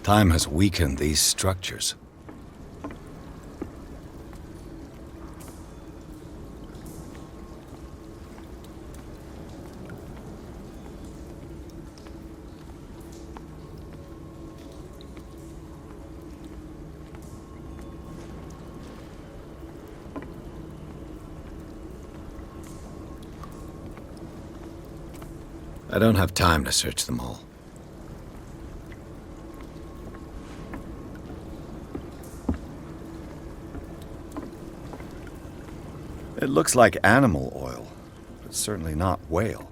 Time has weakened these structures. I don't have time to search them all. It looks like animal oil, but certainly not whale.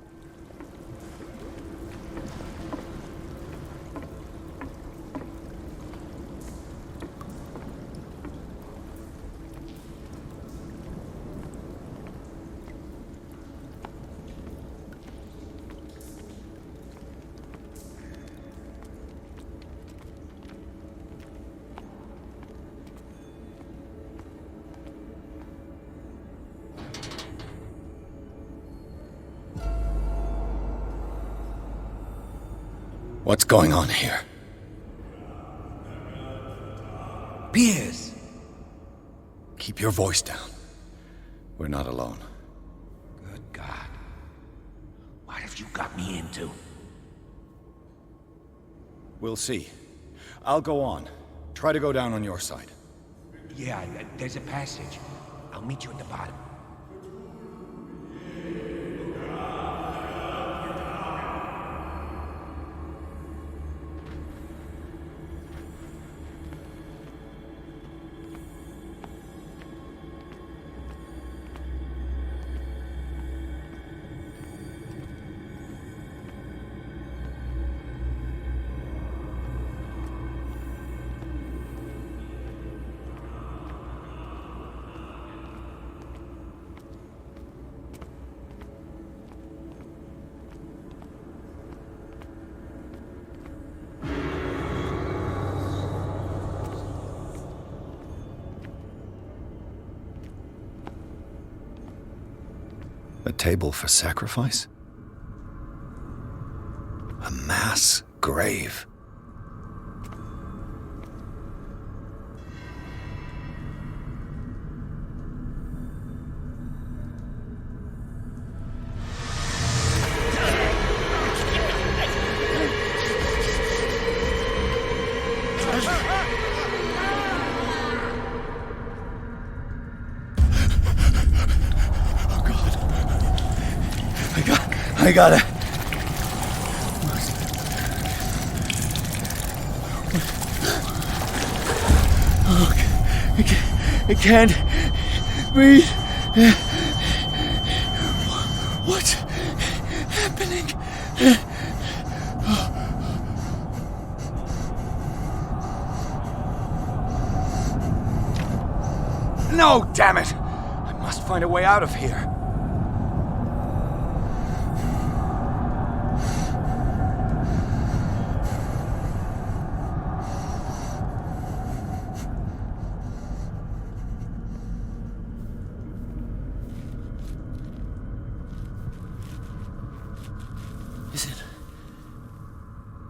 What's going on here? Piers! Keep your voice down. We're not alone. Good God. What have you got me into? We'll see. I'll go on. Try to go down on your side. Yeah, there's a passage. I'll meet you at the bottom. A table for sacrifice? A mass grave. I gotta... Oh, I can't breathe. What's happening? No, damn it! I must find a way out of here.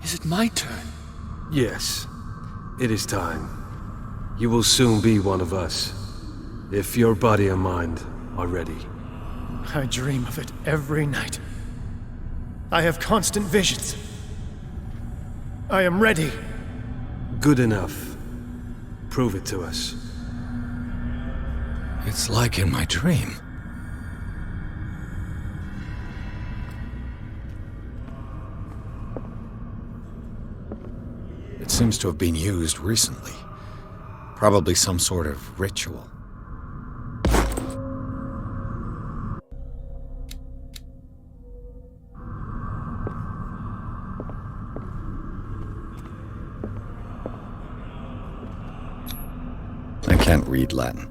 Is it my turn? Yes. It is time. You will soon be one of us, if your body and mind are ready. I dream of it every night. I have constant visions. I am ready. Good enough. Prove it to us. It's like in my dream. It seems to have been used recently. Probably some sort of ritual. I can't read Latin.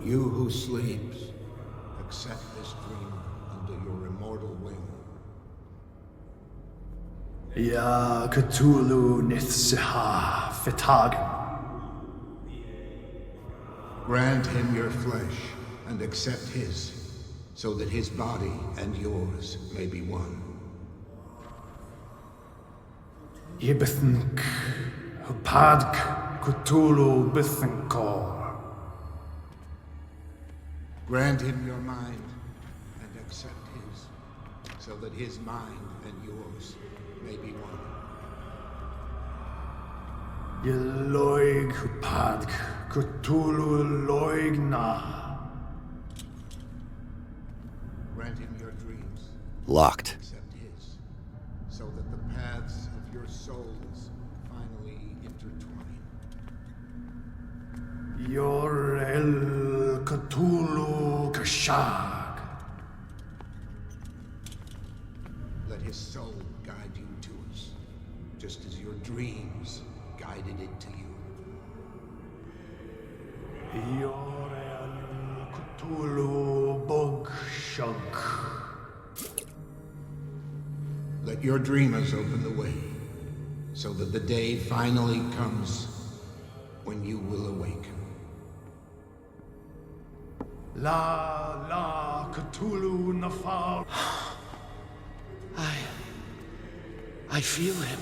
You who sleeps, accept this dream under your immortal wing. Ya Cthulhu Nithsiha Fitagim. Grant him your flesh and accept his, so that his body and yours may be one. Yibithink Hupadk Cthulhu Bithinkor. Grant him your mind and accept his, so that his mind and yours may be one. Yeloig Hupadk Cthulhu Loigna. Grant him your dreams. Locked. Accept his, so that the paths of your souls finally intertwine. Yor El Cthulhu Kashag. Let his soul guide you to us, just as your dreams guided it to you. Yor El Cthulhu Bogshug. Let your dreamers open the way, so that the day finally comes when you will awaken. La Cthulhu Nafar. I feel him.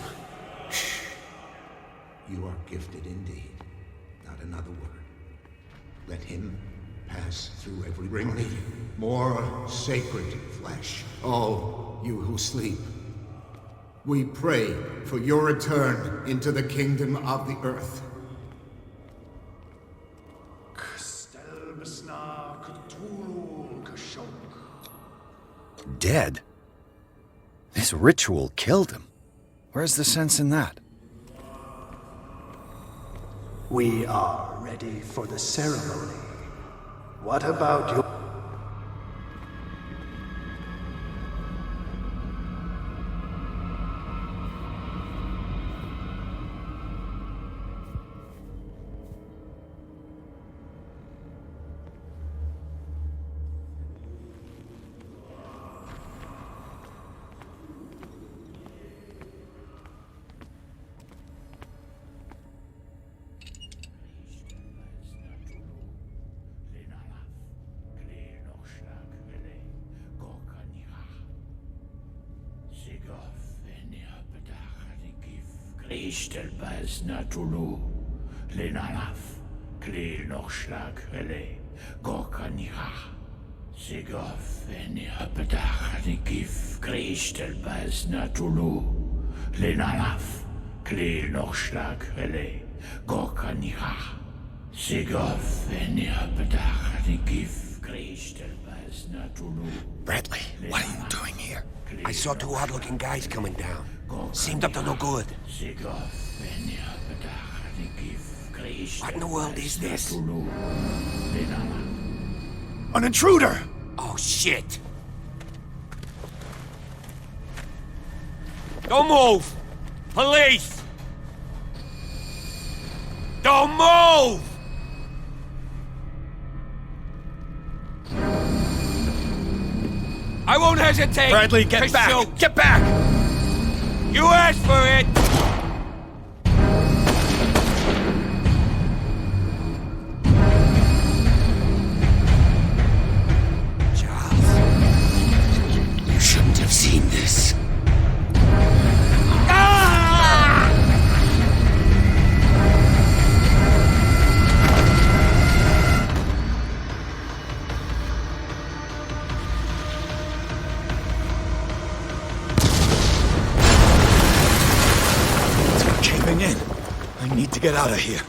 You are gifted indeed. Not another word. Let him pass through every bring me more sacred flesh. Oh, you who sleep. We pray for your return into the kingdom of the earth. Dead? This ritual killed him. Where's the sense in that? We are ready for the ceremony. What about you? Kristel baz natulu. Lenalaf. Klil nochschlag ele. Gorkanira. Sigov eni hapedach gif. Kristel baz natulu. Lenalaf. Klil nochschlag ele. Gorkanira. Sigov eni hapedach gif. Kristel baz natulu. Bradley, what are you doing here? I saw two odd-looking guys coming down. Seemed up to no good. What in the world is this? An intruder! Oh, shit! Don't move! Police! Don't move! I won't hesitate! Bradley, get back! Shoot. Get back! You asked for it! Charles, you shouldn't have seen this. In. I need to get out of here.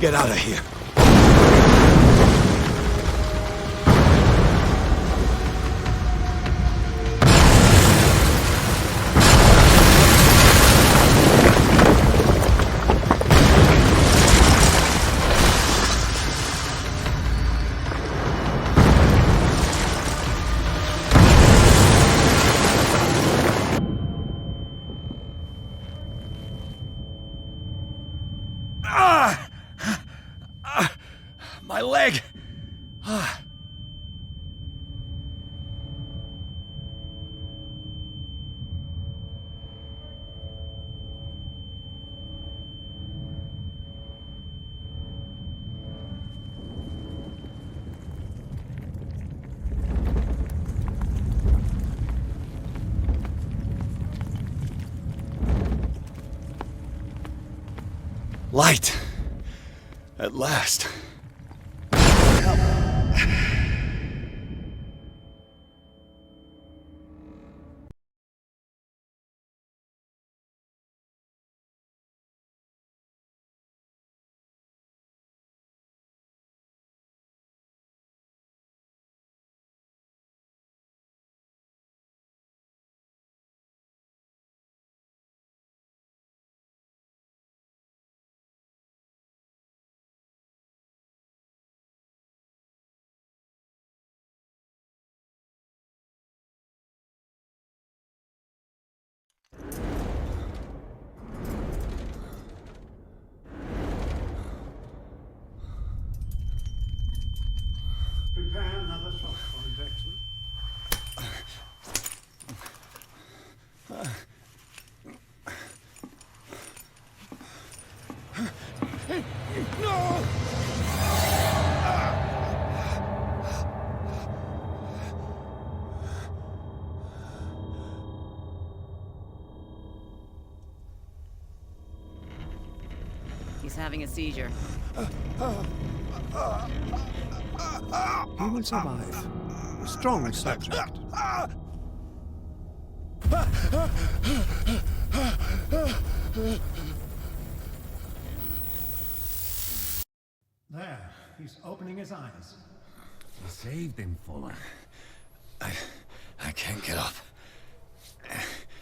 Get out of here. My leg! Light! At last. Prepare another shot for injection. No! He's having a seizure. He will survive. A strong subject. There, he's opening his eyes. You saved him, Fuller. I can't get up.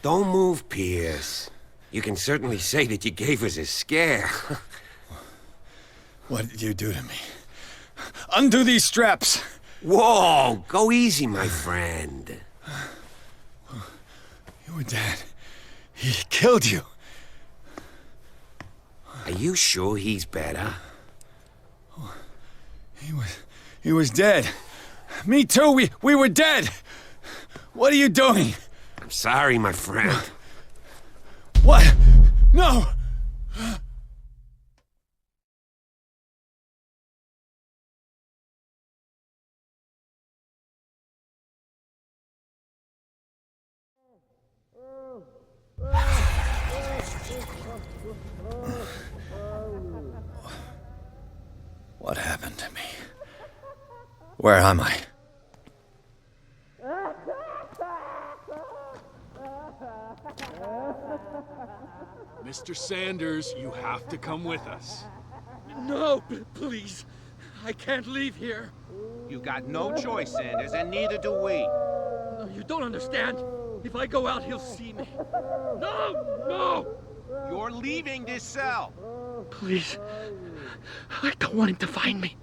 Don't move, Pierce. You can certainly say that you gave us a scare. What did you do to me? Undo these straps! Whoa! Go easy, my friend. Your dad. He killed you. you sure he's better? He was dead. Me too, we were dead! What are you doing? I'm sorry, my friend. What? No! What happened to me? Where am I? Mr. Sanders, you have to come with us. No, please. I can't leave here. You got no choice, Sanders, and neither do we. No, you don't understand. If I go out, he'll see me. No! No! You're leaving this cell. Please. I don't want him to find me.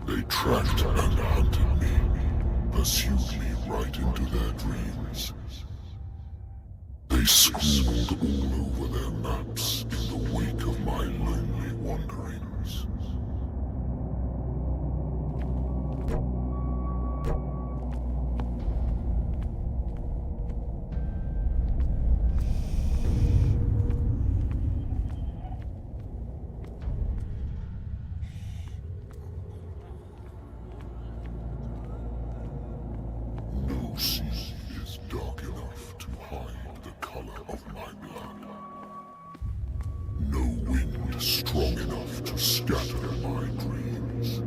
They tracked and hunted me, pursued me right into their dreams. They scrawled all over their maps in the wake of my lonely wanderings. No sea is dark enough to hide the color of my blood. No wind strong enough to scatter my dreams.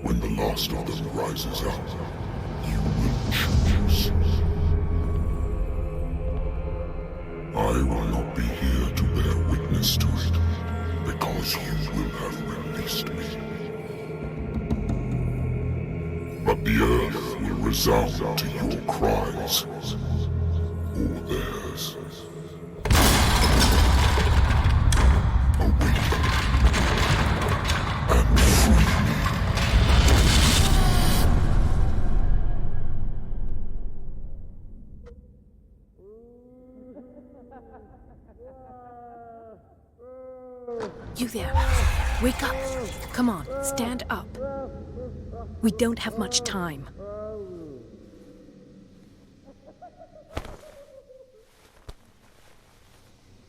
When the last of them rises up, you will choose. I will not be here to bear witness to it, because you will have released me. But the earth will resound to your cries, or theirs. Awake and free me. You there. Wake up. Come on, stand up. We don't have much time.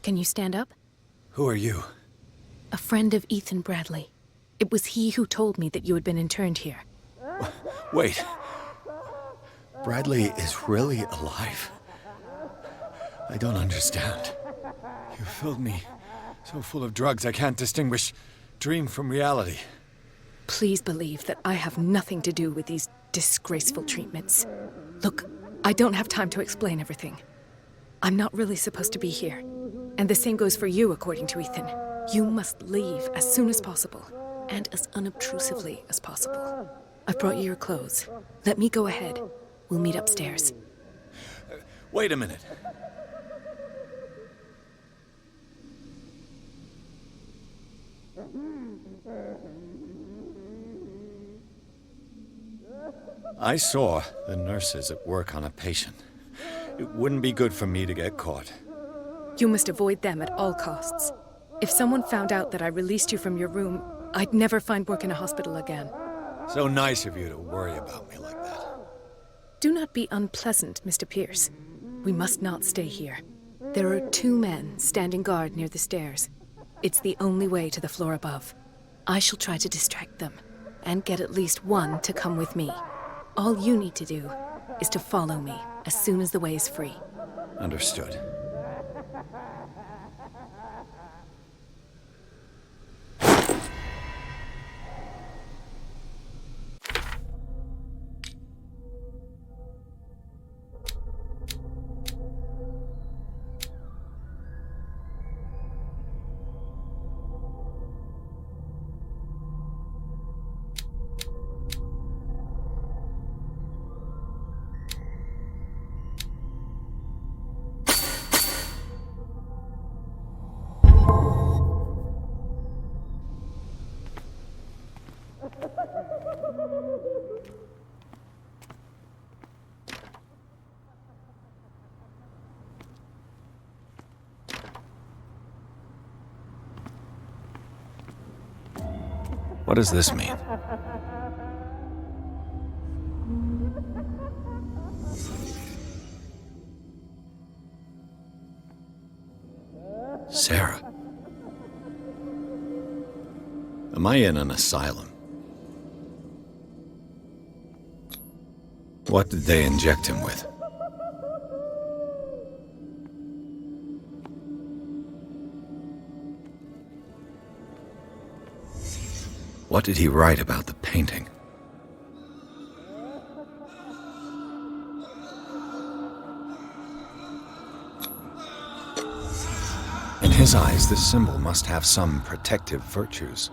Can you stand up? Who are you? A friend of Ethan Bradley. It was he who told me that you had been interned here. Wait. Bradley is really alive? I don't understand. You filled me so full of drugs I can't distinguish dream from reality. Please believe that I have nothing to do with these disgraceful treatments. Look, I don't have time to explain everything. I'm not really supposed to be here. And the same goes for you, according to Ethan. You must leave as soon as possible, and as unobtrusively as possible. I've brought you your clothes. Let me go ahead. We'll meet upstairs. Wait a minute. I saw the nurses at work on a patient. It wouldn't be good for me to get caught. You must avoid them at all costs. If someone found out that I released you from your room, I'd never find work in a hospital again. So nice of you to worry about me like that. Do not be unpleasant, Mr. Pierce. We must not stay here. There are 2 men standing guard near the stairs. It's the only way to the floor above. I shall try to distract them, and get at least one to come with me. All you need to do is to follow me as soon as the way is free. Understood. What does this mean? Sarah. Am I in an asylum? What did they inject him with? What did he write about the painting? In his eyes, this symbol must have some protective virtues.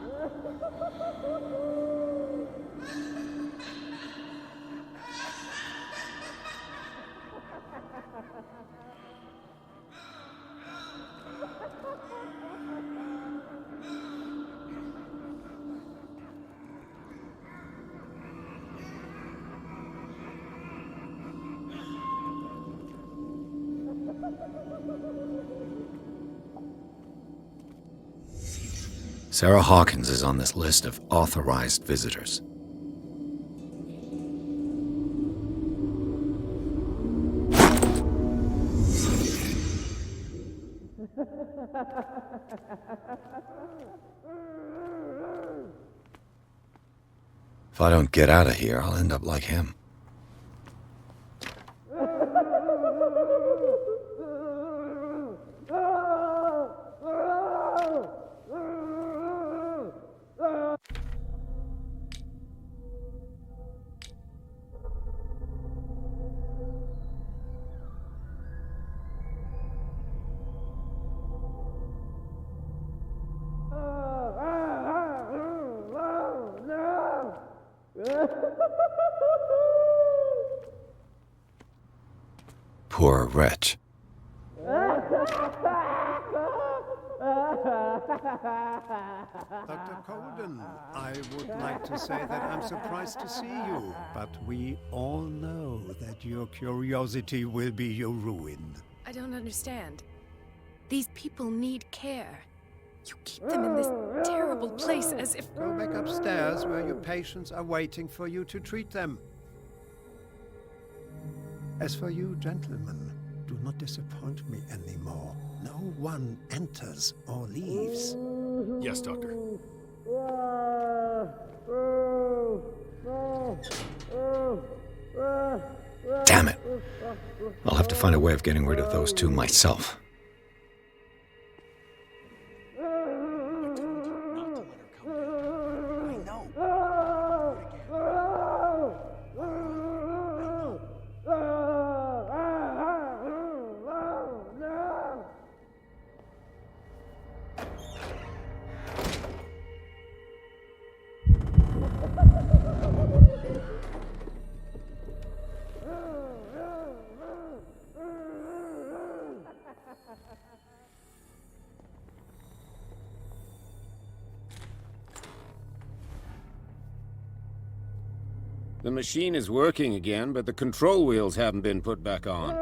Sarah Hawkins is on this list of authorized visitors. If I don't get out of here, I'll end up like him. Poor wretch. Dr. Colden, I would like to say that I'm surprised to see you, but we all know that your curiosity will be your ruin. I don't understand. These people need care. You keep them in this terrible place as if... Go back upstairs where your patients are waiting for you to treat them. As for you, gentlemen, do not disappoint me anymore. No one enters or leaves. Yes, Doctor. Damn it. I'll have to find a way of getting rid of those 2 myself. The machine is working again, but the control wheels haven't been put back on.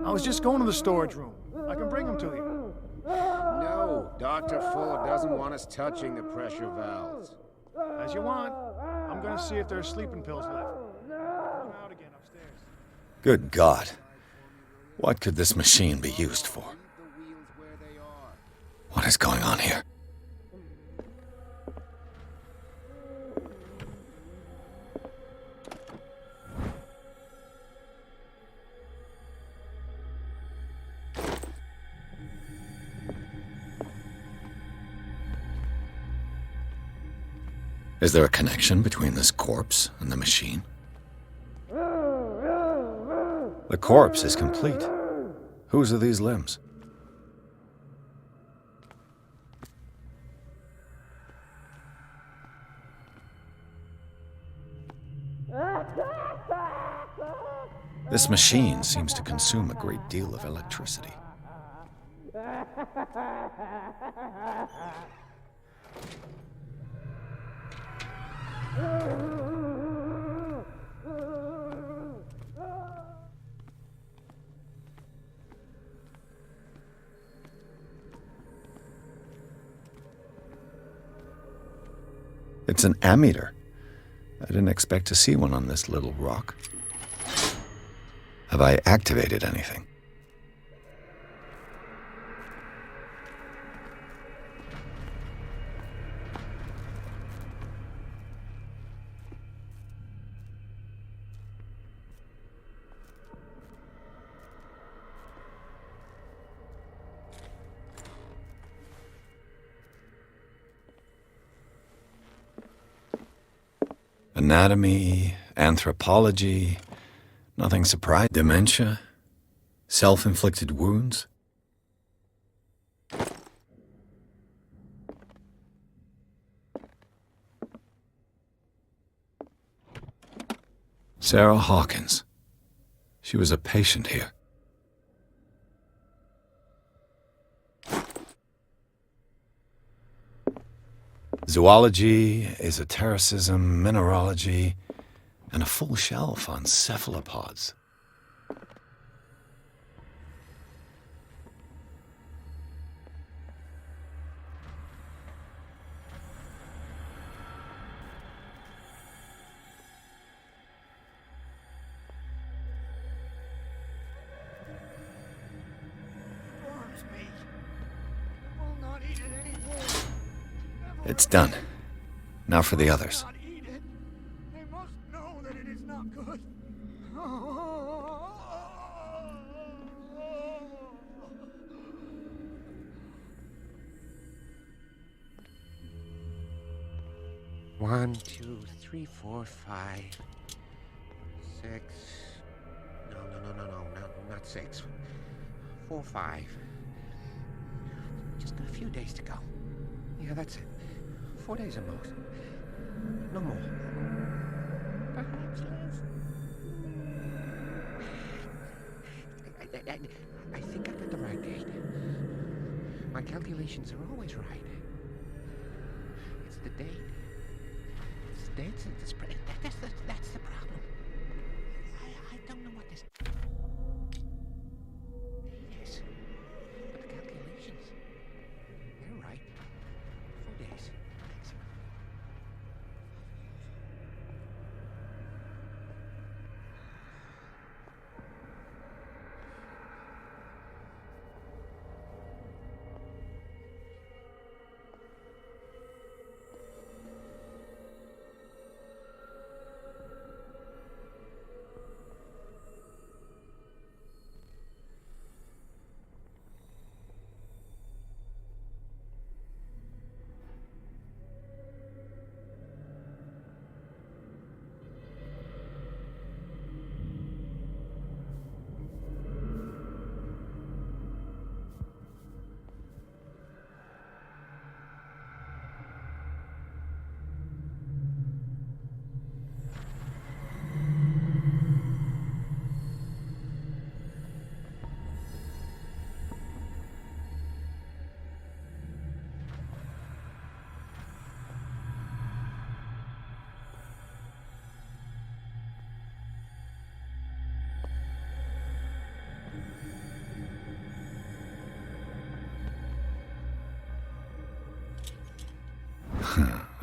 I was just going to the storage room. I can bring them to you. No. Dr. Fuller doesn't want us touching the pressure valves. As you want. I'm gonna see if there's sleeping pills left. I'm out again upstairs. Good God. What could this machine be used for? What is going on here? Is there a connection between this corpse and the machine? The corpse is complete. Whose are these limbs? This machine seems to consume a great deal of electricity. It's an ammeter. I didn't expect to see one on this little rock. Have I activated anything? Anatomy, anthropology, nothing surprising. Dementia, self-inflicted wounds. Sarah Hawkins. She was a patient here. Zoology, esotericism, mineralogy, and a full shelf on cephalopods. It's done. Now for the others. They must know that it is not good. One, 2, 3, 4, 5, 6. No, not 6. 4, 5. Just a few days to go. Yeah, that's it. 4 days at most. No more. Perhaps less. I think I got the right date. My calculations are always right. It's the date. It's the date. That's the problem. I don't know what this is. But the calculations, they're right. 4 days.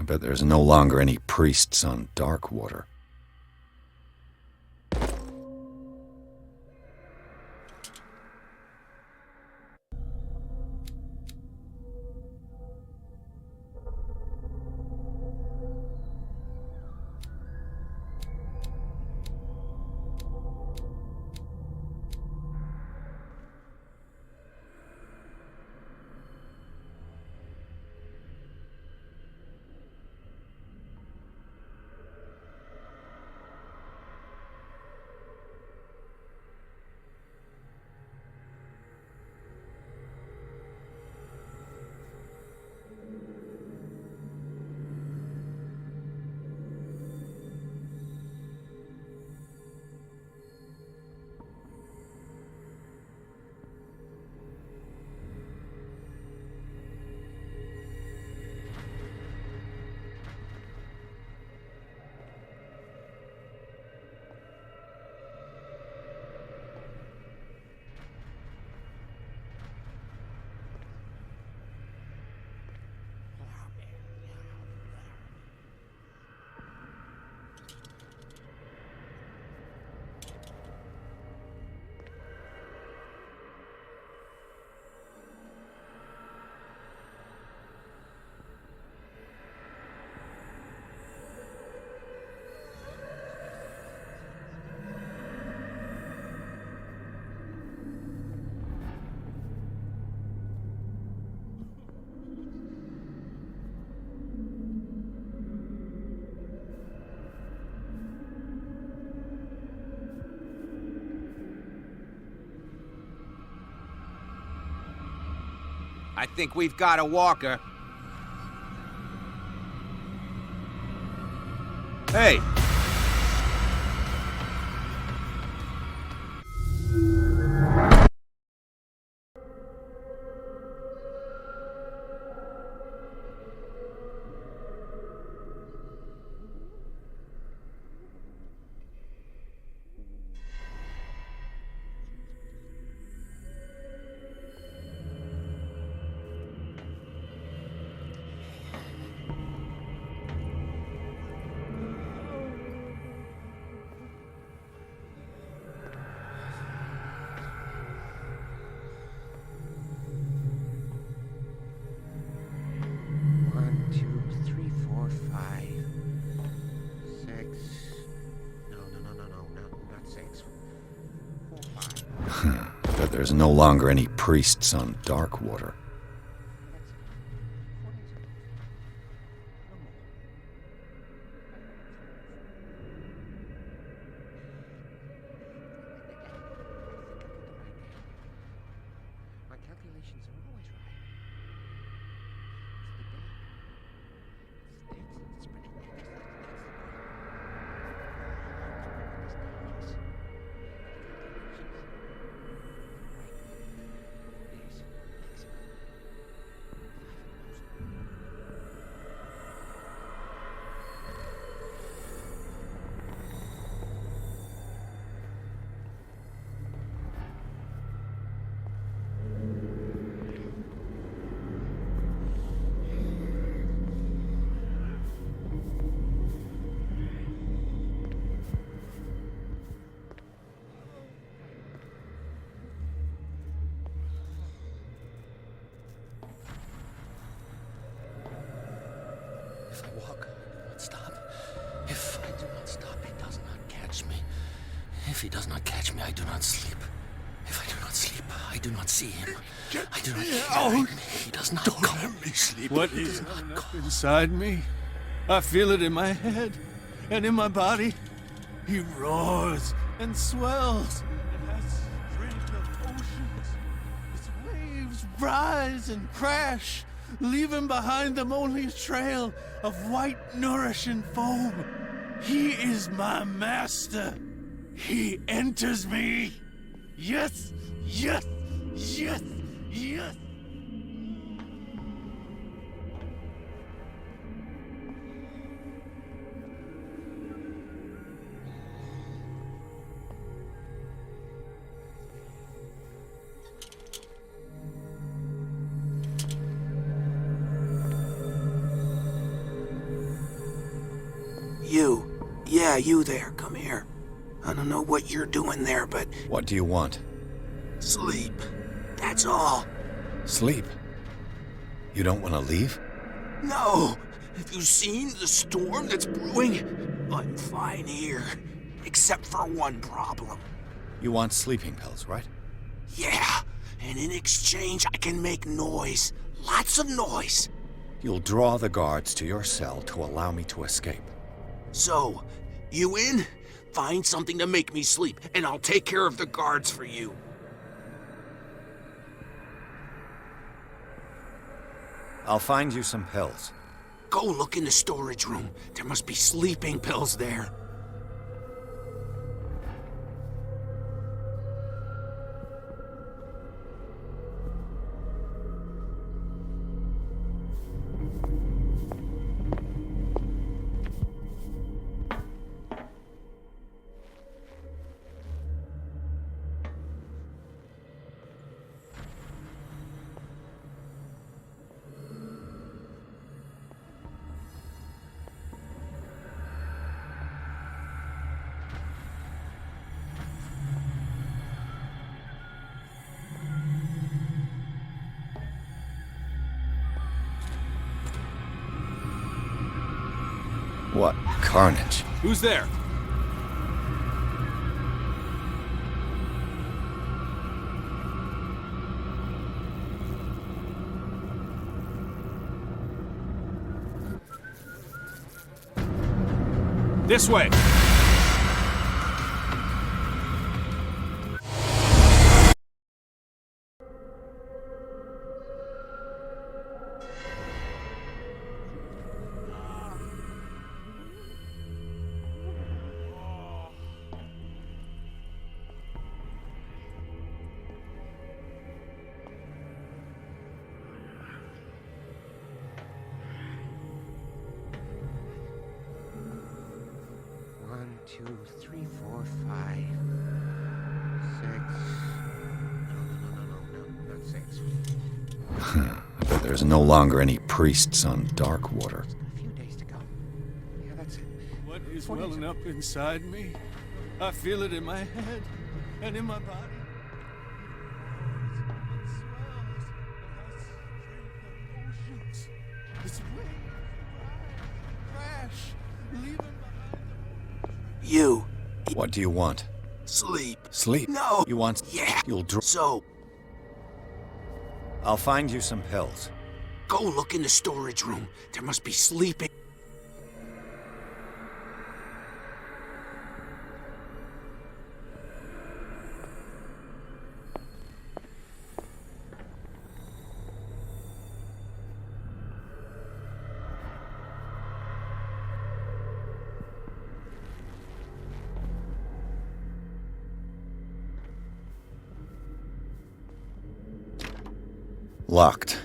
I bet there's no longer any priests on Darkwater. I think we've got a walker. Hey! There's no longer any priests on Darkwater. If I walk, I do not stop. If I do not stop, he does not catch me. If he does not catch me, I do not sleep. If I do not sleep, I do not see him. I do not hear him. He does not Don't come. let me sleep. What is up inside me? I feel it in my head and in my body. He roars and swells and has strength of oceans. His waves rise and crash, leaving behind them only a trail of white, nourishing foam. He is my master. He enters me. Yes, yes, yes, yes. Yeah, you there. Come here. I don't know what you're doing there, but... What do you want? Sleep. That's all. Sleep? You don't want to leave? No! Have you seen the storm that's brewing? I'm fine here. Except for one problem. You want sleeping pills, right? Yeah, and in exchange I can make noise. Lots of noise. You'll draw the guards to your cell to allow me to escape. So, you in? Find something to make me sleep, and I'll take care of the guards for you. I'll find you some pills. Go look in the storage room. There must be sleeping pills there. What carnage? Who's there? This way! One, two, three, four, five, six. No, not six. I bet there's no longer any priests on Darkwater. A few days to go. Yeah, that's it. What is welling up inside me? I feel it in my head and in my body. This way, crash, leave him. You. What do you want? Sleep. Sleep? No. You want... Yeah. You'll draw... So, I'll find you some pills. go look in the storage room. There must be sleeping. Locked.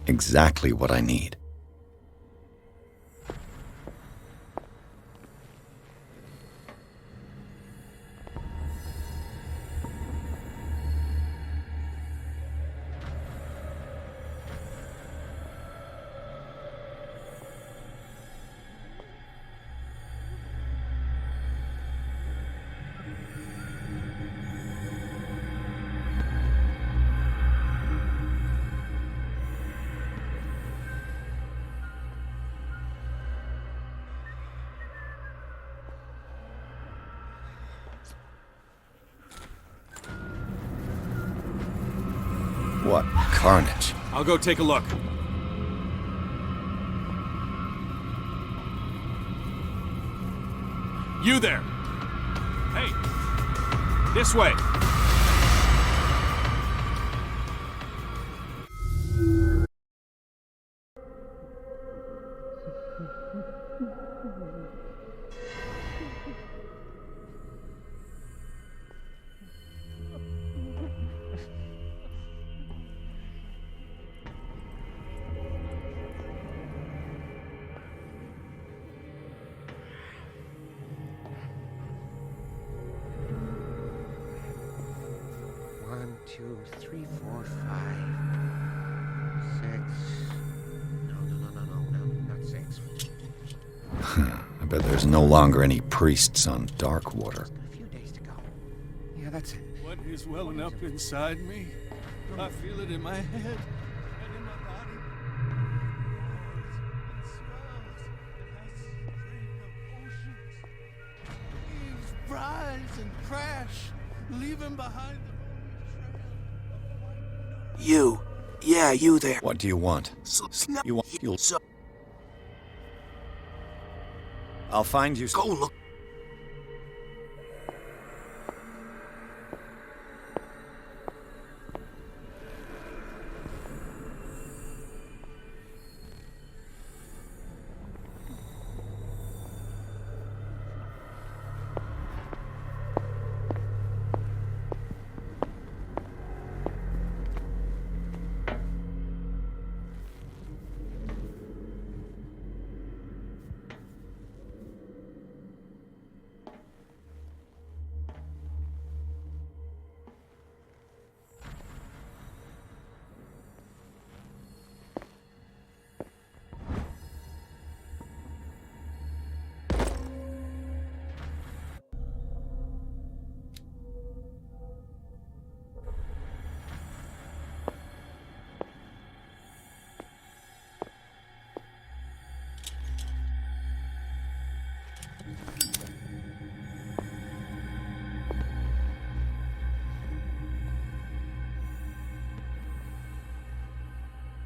Exactly what I need. What carnage? I'll go take a look. You there! Hey! This way! One, two, three, four, five, six. No. bet there's no longer any priests on Darkwater. Yeah, that's it. What is welling up inside me? I feel it in my head and in my body. Waves rise and crash, leaving behind the You. Yeah, you there. What do you want? You'll... I'll find you... Go look.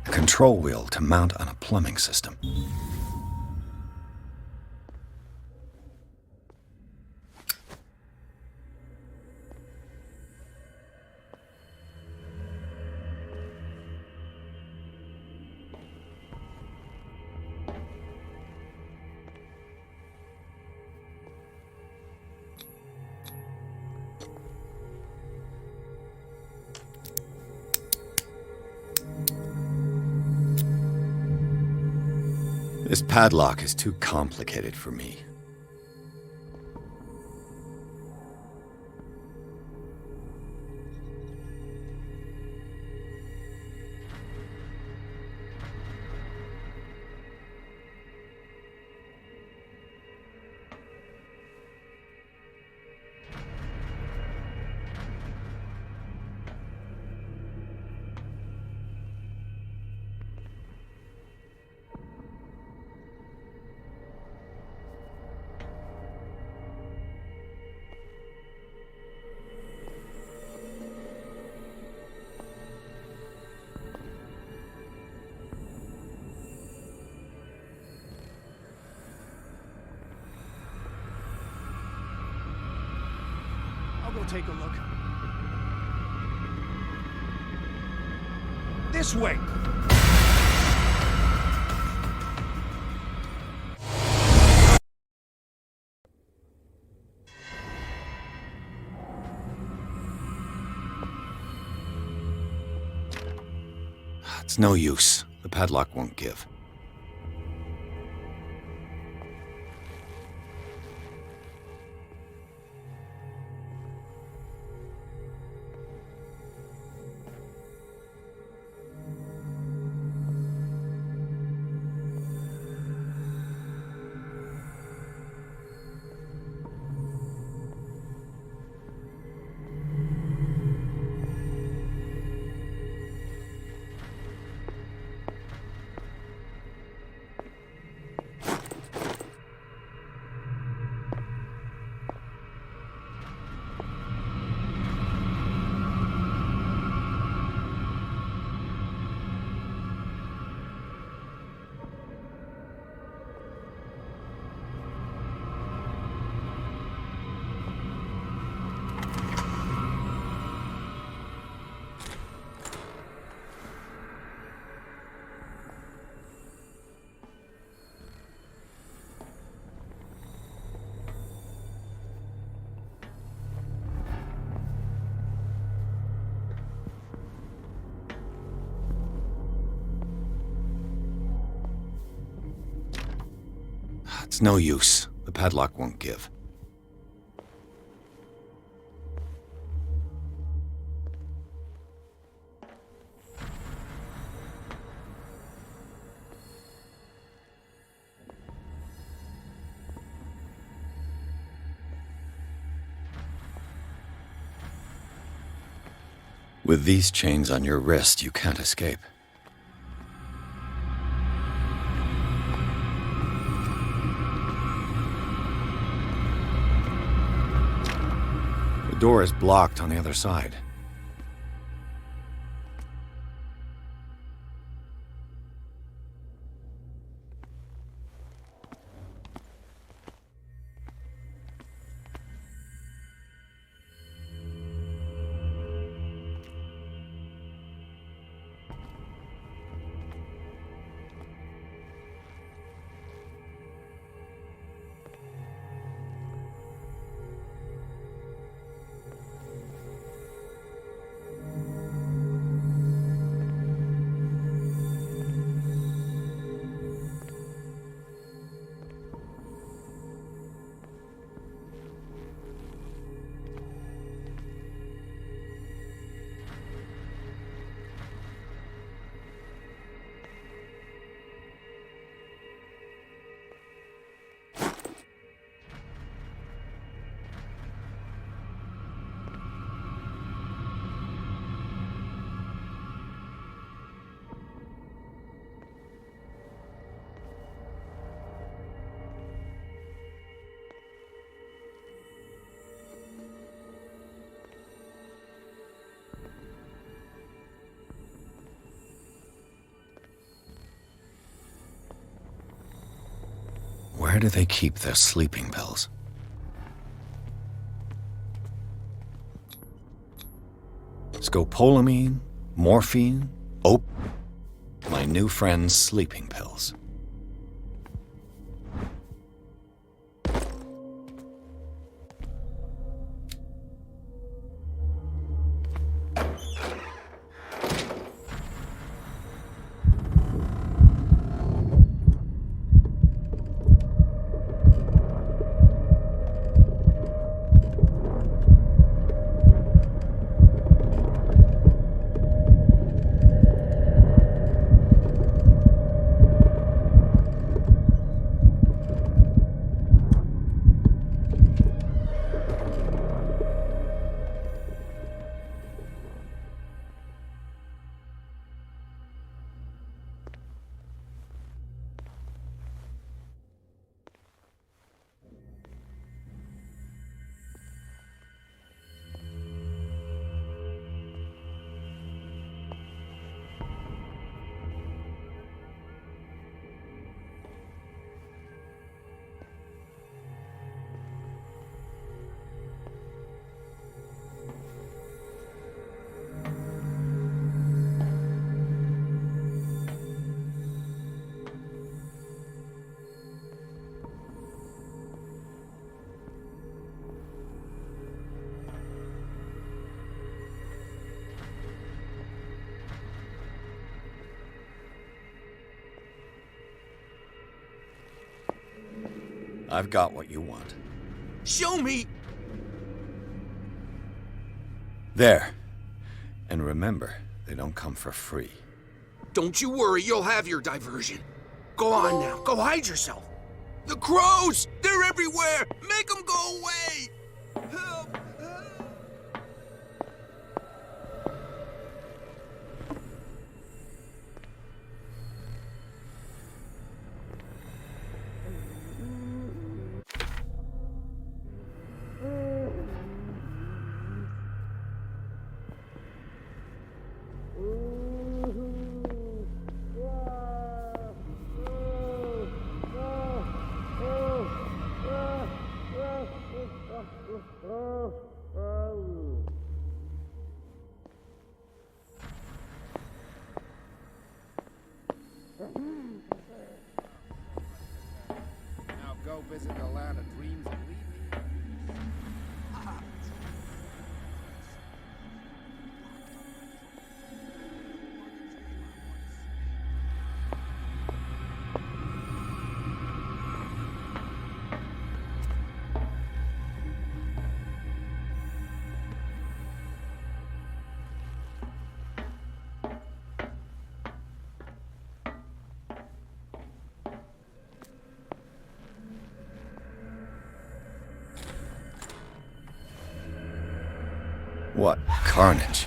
A control wheel to mount on a plumbing system. This padlock is too complicated for me. I'll go take a look. This way! It's no use. The padlock won't give. It's no use. The padlock won't give. With these chains on your wrist, you can't escape. The door is blocked on the other side. Where do they keep their sleeping pills? Scopolamine, morphine, my new friend's sleeping pills. I've got what you want. Show me! There. And remember, they don't come for free. Don't you worry, you'll have your diversion. Go on now, go hide yourself. The crows! They're everywhere! Make them go away! Help! Now go visit the land of dreams and leave me. What carnage.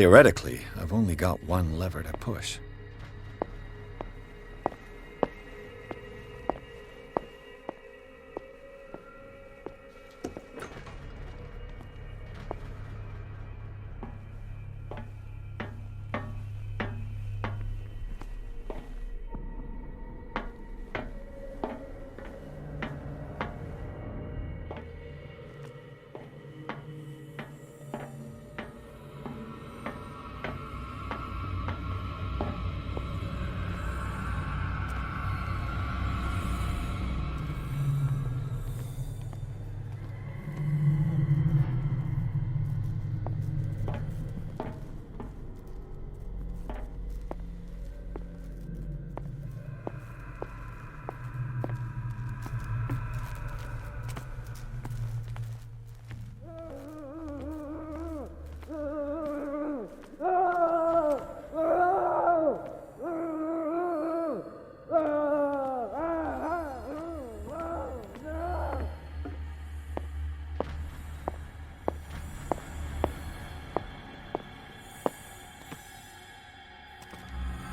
Theoretically, I've only got one lever to push.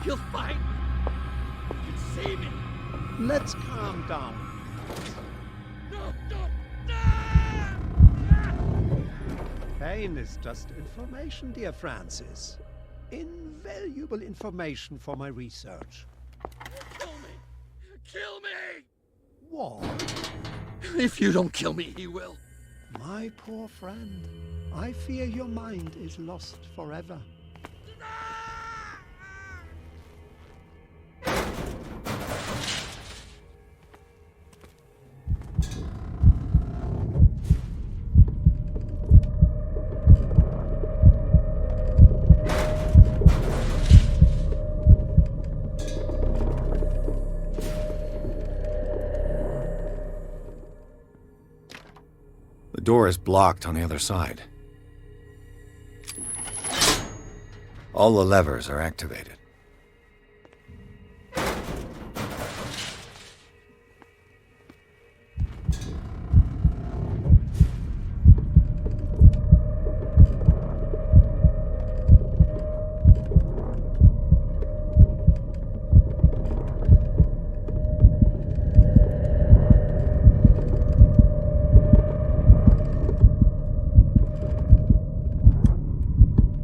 He'll find me. He can see me. Let's calm down. Pain is just information, dear Francis. Invaluable information for my research. Kill me! Kill me! What? If you don't kill me, he will. My poor friend, I fear your mind is lost forever. The door is blocked on the other side. All the levers are activated.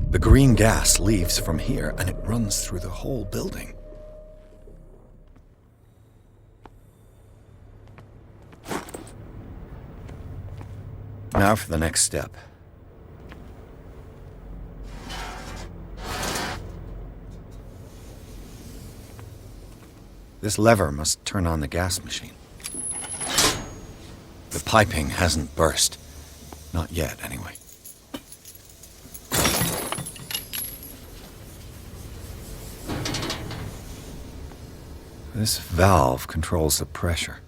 The green gas leaves from here, and it runs through the whole building. Now for the next step. This lever must turn on the gas machine. The piping hasn't burst. Not yet, anyway. This valve controls the pressure.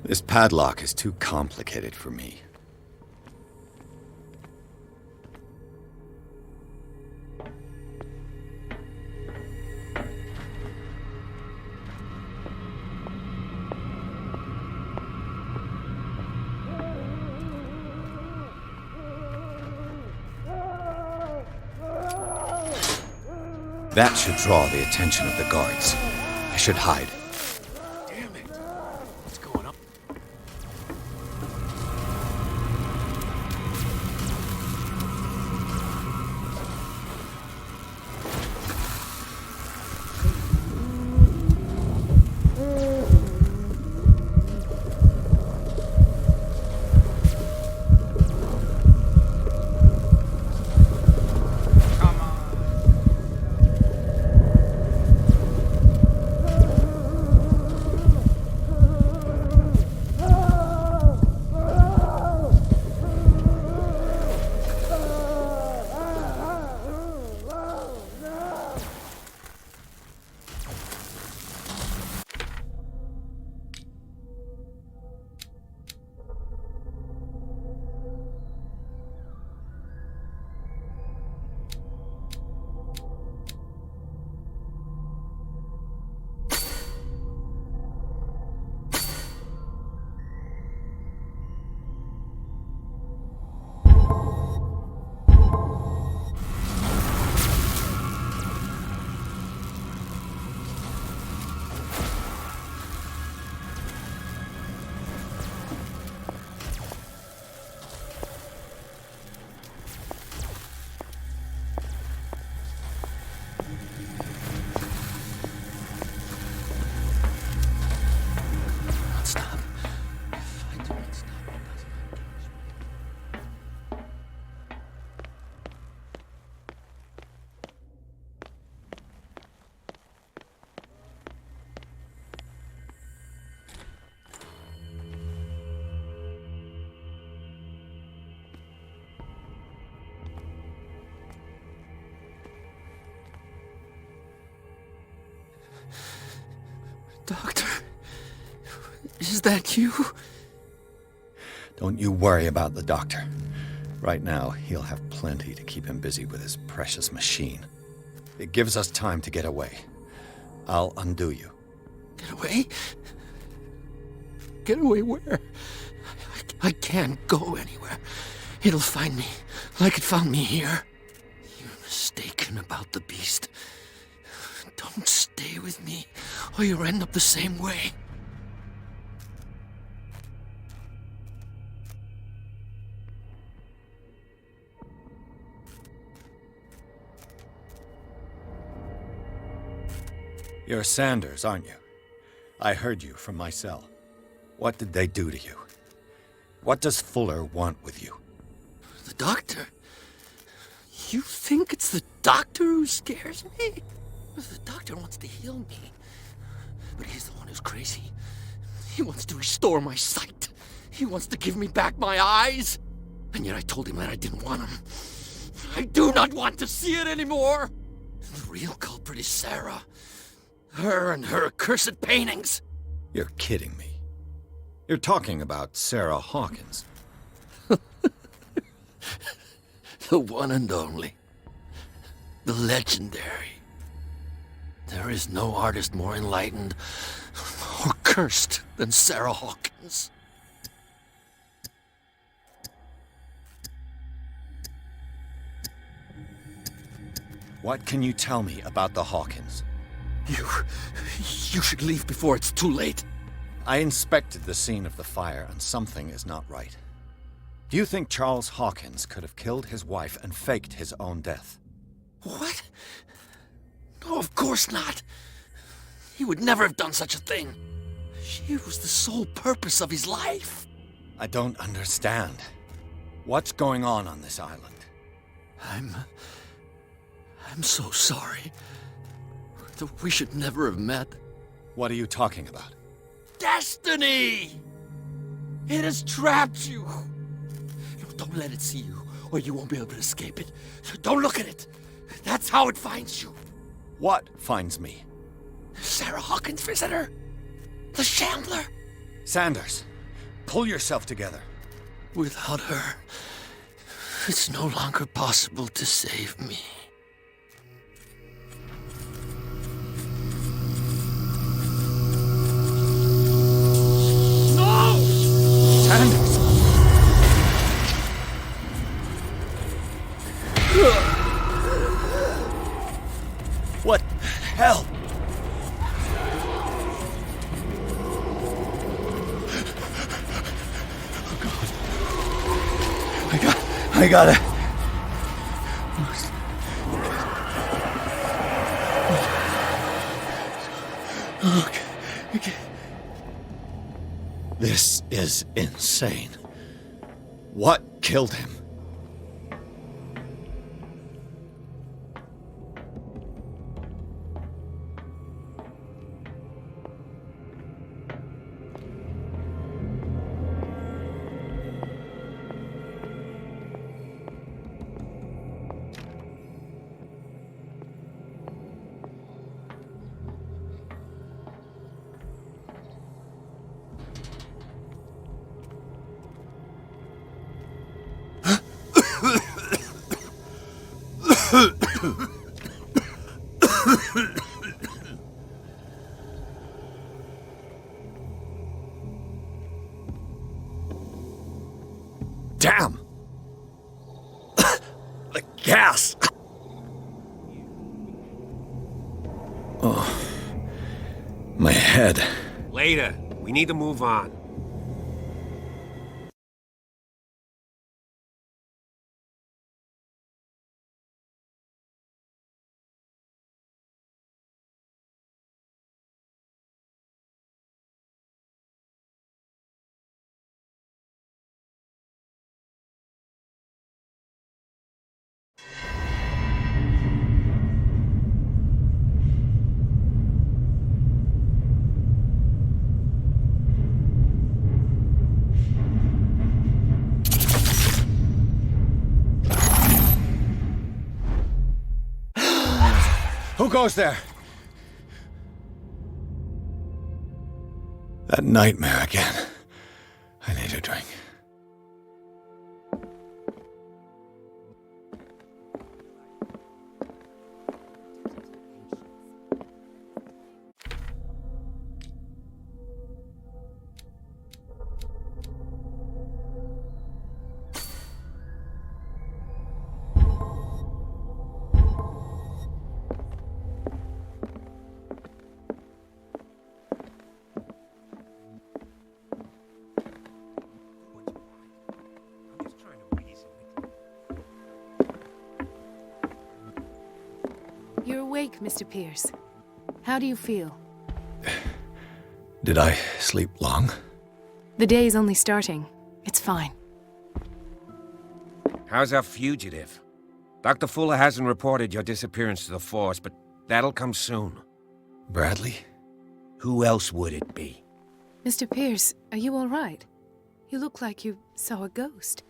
This padlock is too complicated for me. That should draw the attention of the guards. I should hide. Damn it. What's going on? Doctor, is that you? Don't you worry about the doctor. Right now, he'll have plenty to keep him busy with his precious machine. It gives us time to get away. I'll undo you. Get away? Get away where? I can't go anywhere. It'll find me, like it found me here. You're mistaken about the beast. Don't stay with me, or you'll end up the same way. You're Sanders, aren't you? I heard you from my cell. What did they do to you? What does Fuller want with you? The doctor? You think it's the doctor who scares me? The doctor wants to heal me. But he's the one who's crazy. He wants to restore my sight. He wants to give me back my eyes. And yet I told him that I didn't want him. I do not want to see it anymore. The real culprit is Sarah. Her and her accursed paintings. You're kidding me. You're talking about Sarah Hawkins. The one and only. The legendary. There is no artist more enlightened or cursed than Sarah Hawkins. What can you tell me about the Hawkins? You should leave before it's too late. I inspected the scene of the fire, and something is not right. Do you think Charles Hawkins could have killed his wife and faked his own death? What? No, of course not. He would never have done such a thing. She was the sole purpose of his life. I don't understand. What's going on this island? I'm so sorry. We should never have met. What are you talking about? Destiny! It has trapped you. No, don't let it see you, or you won't be able to escape it. Don't look at it. That's how it finds you. What finds me? Sarah Hawkins' visitor. The Shambler. Sanders, pull yourself together. Without her, it's no longer possible to save me. Sanders! What the hell? I gotta... Okay. This is insane. What killed him? Damn! The gas! Oh, my head. Later. We need to move on. Who goes there? That nightmare again. I need a drink. You're awake, Mr. Pierce. How do you feel? Did I sleep long? The day is only starting. It's fine. How's our fugitive? Dr. Fuller hasn't reported your disappearance to the force, but that'll come soon. Bradley? Who else would it be? Mr. Pierce, are you all right? You look like you saw a ghost.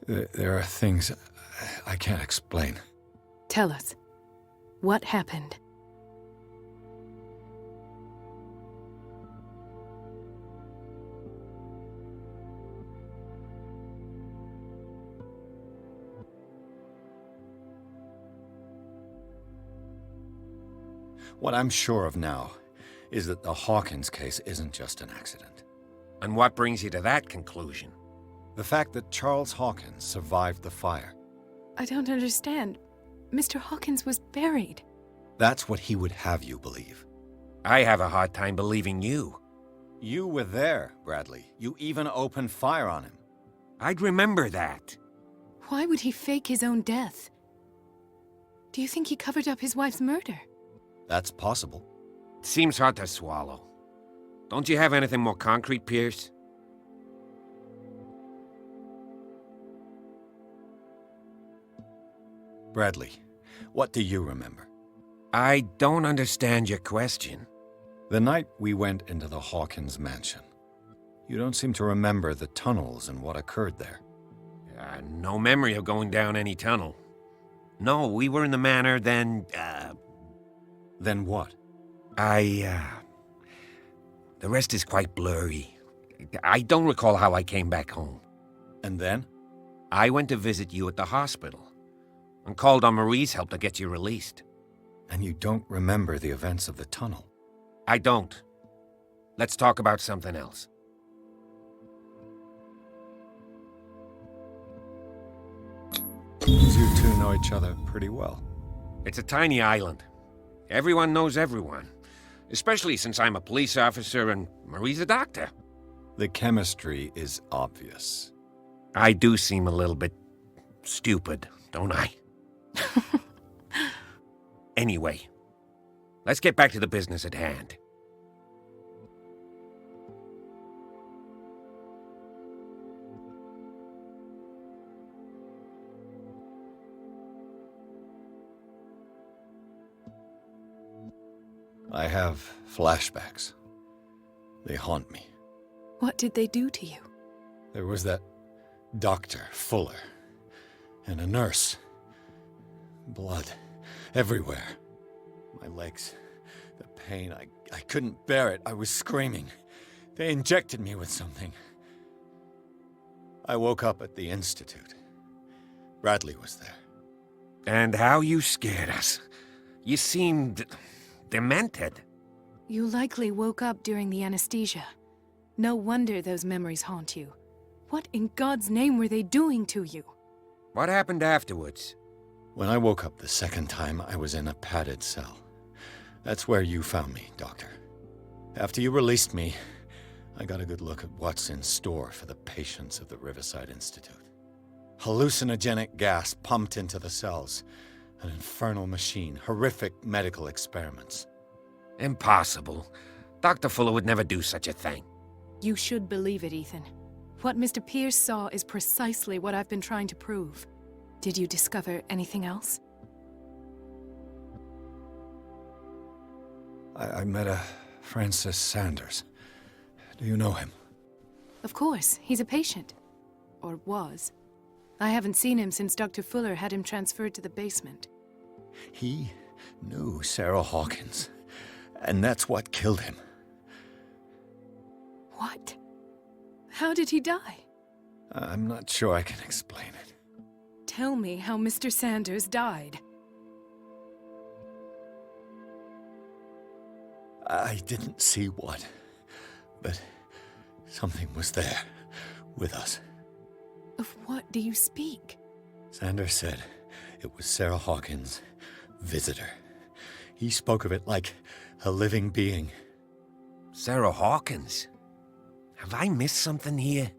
There are things I can't explain. Tell us. What happened? What I'm sure of now is that the Hawkins case isn't just an accident. And what brings you to that conclusion? The fact that Charles Hawkins survived the fire. I don't understand. Mr. Hawkins was buried. That's what he would have you believe. I have a hard time believing you. You were there, Bradley. You even opened fire on him. I'd remember that. Why would he fake his own death? Do you think he covered up his wife's murder? That's possible. Seems hard to swallow. Don't you have anything more concrete, Pierce? Bradley, what do you remember? I don't understand your question. The night we went into the Hawkins mansion. You don't seem to remember the tunnels and what occurred there. No memory of going down any tunnel. No, we were in the manor, then, Then what? The rest is quite blurry. I don't recall how I came back home. And then? I went to visit you at the hospital, and called on Marie's help to get you released. And you don't remember the events of the tunnel? I don't. Let's talk about something else. You two know each other pretty well. It's a tiny island. Everyone knows everyone. Especially since I'm a police officer and Marie's a doctor. The chemistry is obvious. I do seem a little bit stupid, don't I? Anyway, let's get back to the business at hand. I have flashbacks. They haunt me. What did they do to you? There was that Dr. Fuller and a nurse. Blood everywhere. My legs, the pain, I couldn't bear it. I was screaming. They injected me with something. I woke up at the Institute. Bradley was there. And how you scared us. You seemed demented. You likely woke up during the anesthesia. No wonder those memories haunt you. What in God's name were they doing to you? What happened afterwards? When I woke up the second time, I was in a padded cell. That's where you found me, Doctor. After you released me, I got a good look at what's in store for the patients of the Riverside Institute. Hallucinogenic gas pumped into the cells. An infernal machine, horrific medical experiments. Impossible. Dr. Fuller would never do such a thing. You should believe it, Ethan. What Mr. Pierce saw is precisely what I've been trying to prove. Did you discover anything else? I met a Francis Sanders. Do you know him? Of course, he's a patient. Or was. I haven't seen him since Dr. Fuller had him transferred to the basement. He knew Sarah Hawkins, and that's what killed him. What? How did he die? I'm not sure I can explain it. Tell me how Mr. Sanders died. I didn't see what, but something was there, with us. Of what do you speak? Sanders said it was Sarah Hawkins' visitor. He spoke of it like a living being. Sarah Hawkins? Have I missed something here?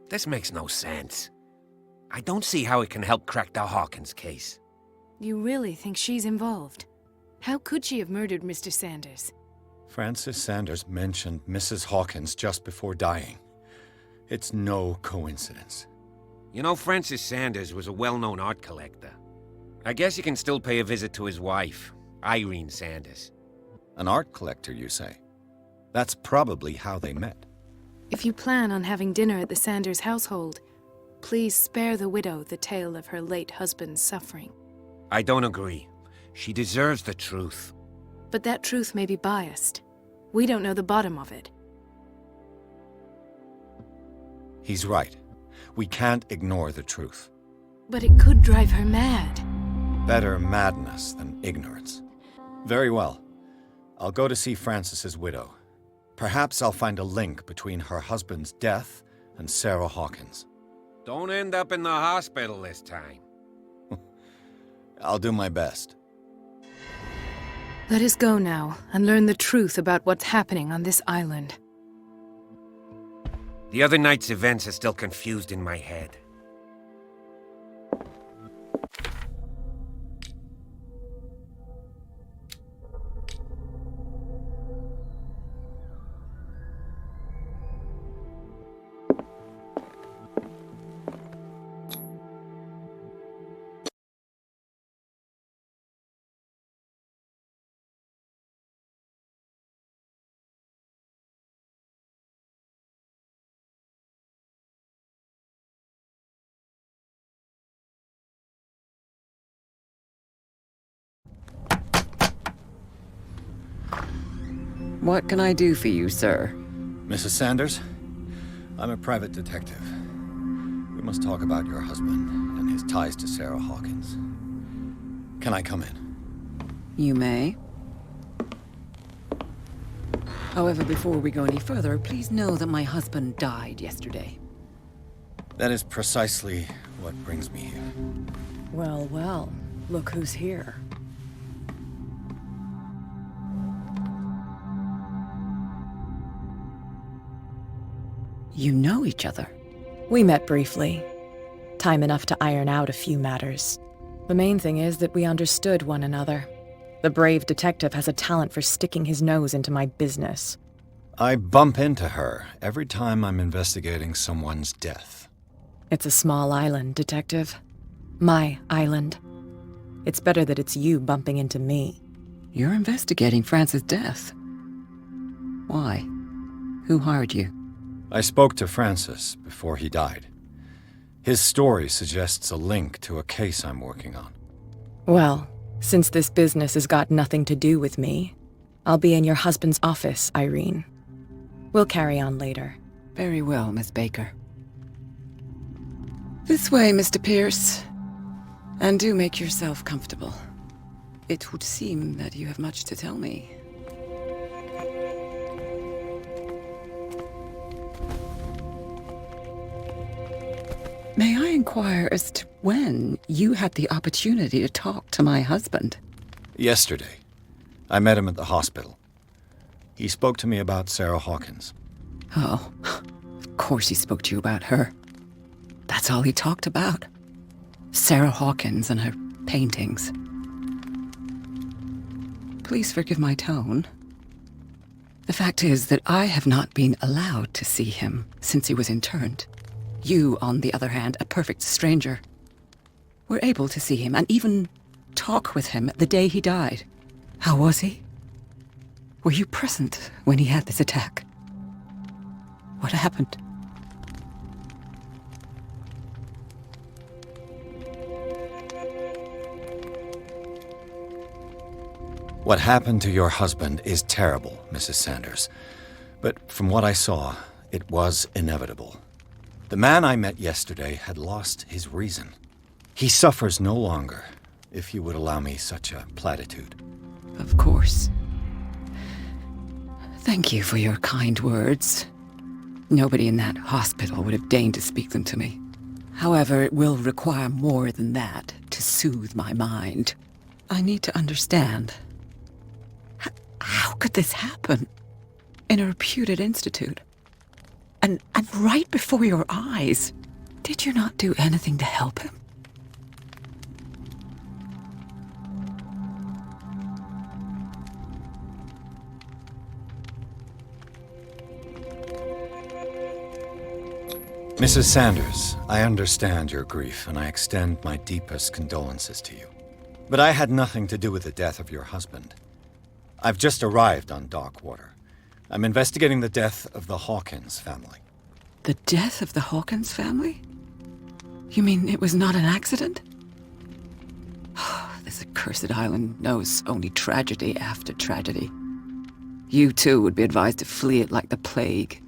This makes no sense. I don't see how it can help crack the Hawkins case. You really think she's involved? How could she have murdered Mr. Sanders? Francis Sanders mentioned Mrs. Hawkins just before dying. It's no coincidence. You know, Francis Sanders was a well-known art collector. I guess you can still pay a visit to his wife, Irene Sanders. An art collector, you say? That's probably how they met. If you plan on having dinner at the Sanders household, please spare the widow the tale of her late husband's suffering. I don't agree. She deserves the truth. But that truth may be biased. We don't know the bottom of it. He's right. We can't ignore the truth. But it could drive her mad. Better madness than ignorance. Very well. I'll go to see Francis's widow. Perhaps I'll find a link between her husband's death and Sarah Hawkins. Don't end up in the hospital this time. I'll do my best. Let us go now and learn the truth about what's happening on this island. The other night's events are still confused in my head. What can I do for you, sir? Mrs. Sanders? I'm a private detective. We must talk about your husband and his ties to Sarah Hawkins. Can I come in? You may. However, before we go any further, please know that my husband died yesterday. That is precisely what brings me here. Well, well. Look who's here. You know each other. We met briefly. Time enough to iron out a few matters. The main thing is that we understood one another. The brave detective has a talent for sticking his nose into my business. I bump into her every time I'm investigating someone's death. It's a small island, Detective. My island. It's better that it's you bumping into me. You're investigating Francis' death. Why? Who hired you? I spoke to Francis before he died. His story suggests a link to a case I'm working on. Well, since this business has got nothing to do with me, I'll be in your husband's office, Irene. We'll carry on later. Very well, Miss Baker. This way, Mr. Pierce. And do make yourself comfortable. It would seem that you have much to tell me. May I inquire as to when you had the opportunity to talk to my husband? Yesterday. I met him at the hospital. He spoke to me about Sarah Hawkins. Oh, of course he spoke to you about her. That's all he talked about. Sarah Hawkins and her paintings. Please forgive my tone. The fact is that I have not been allowed to see him since he was interned. You, on the other hand, a perfect stranger, were able to see him and even talk with him the day he died. How was he? Were you present when he had this attack? What happened? What happened to your husband is terrible, Mrs. Sanders. But from what I saw, It was inevitable. The man I met yesterday had lost his reason. He suffers no longer, if you would allow me such a platitude. Of course. Thank you for your kind words. Nobody in that hospital would have deigned to speak them to me. However, it will require more than that to soothe my mind. I need to understand. How could this happen? In a reputed institute? And right before your eyes? Did you not do anything to help him? Mrs. Sanders, I understand your grief, and I extend my deepest condolences to you. But I had nothing to do with the death of your husband. I've just arrived on Darkwater. I'm investigating the death of the Hawkins family. The death of the Hawkins family? You mean it was not an accident? This accursed island knows only tragedy after tragedy. You too would be advised to flee it like the plague.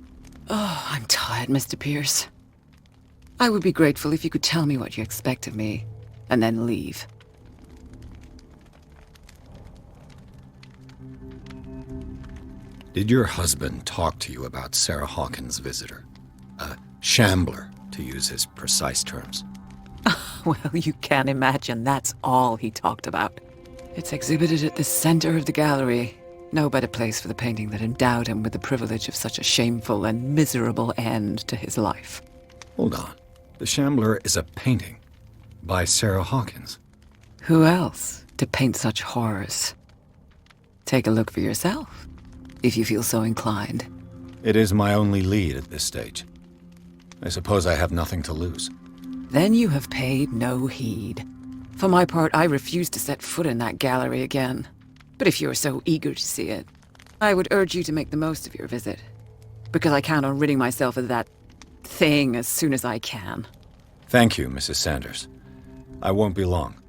Oh, I'm tired, Mr. Pierce. I would be grateful if you could tell me what you expect of me, and then leave. Did your husband talk to you about Sarah Hawkins' visitor? A shambler, to use his precise terms. Well, you can imagine that's all he talked about. It's exhibited at the center of the gallery. No better place for the painting that endowed him with the privilege of such a shameful and miserable end to his life. Hold on. The Shambler is a painting by Sarah Hawkins. Who else to paint such horrors? Take a look for yourself, if you feel so inclined. It is my only lead at this stage. I suppose I have nothing to lose. Then you have paid no heed. For my part, I refuse to set foot in that gallery again. But if you are so eager to see it, I would urge you to make the most of your visit. Because I count on ridding myself of that thing as soon as I can. Thank you, Mrs. Sanders. I won't be long.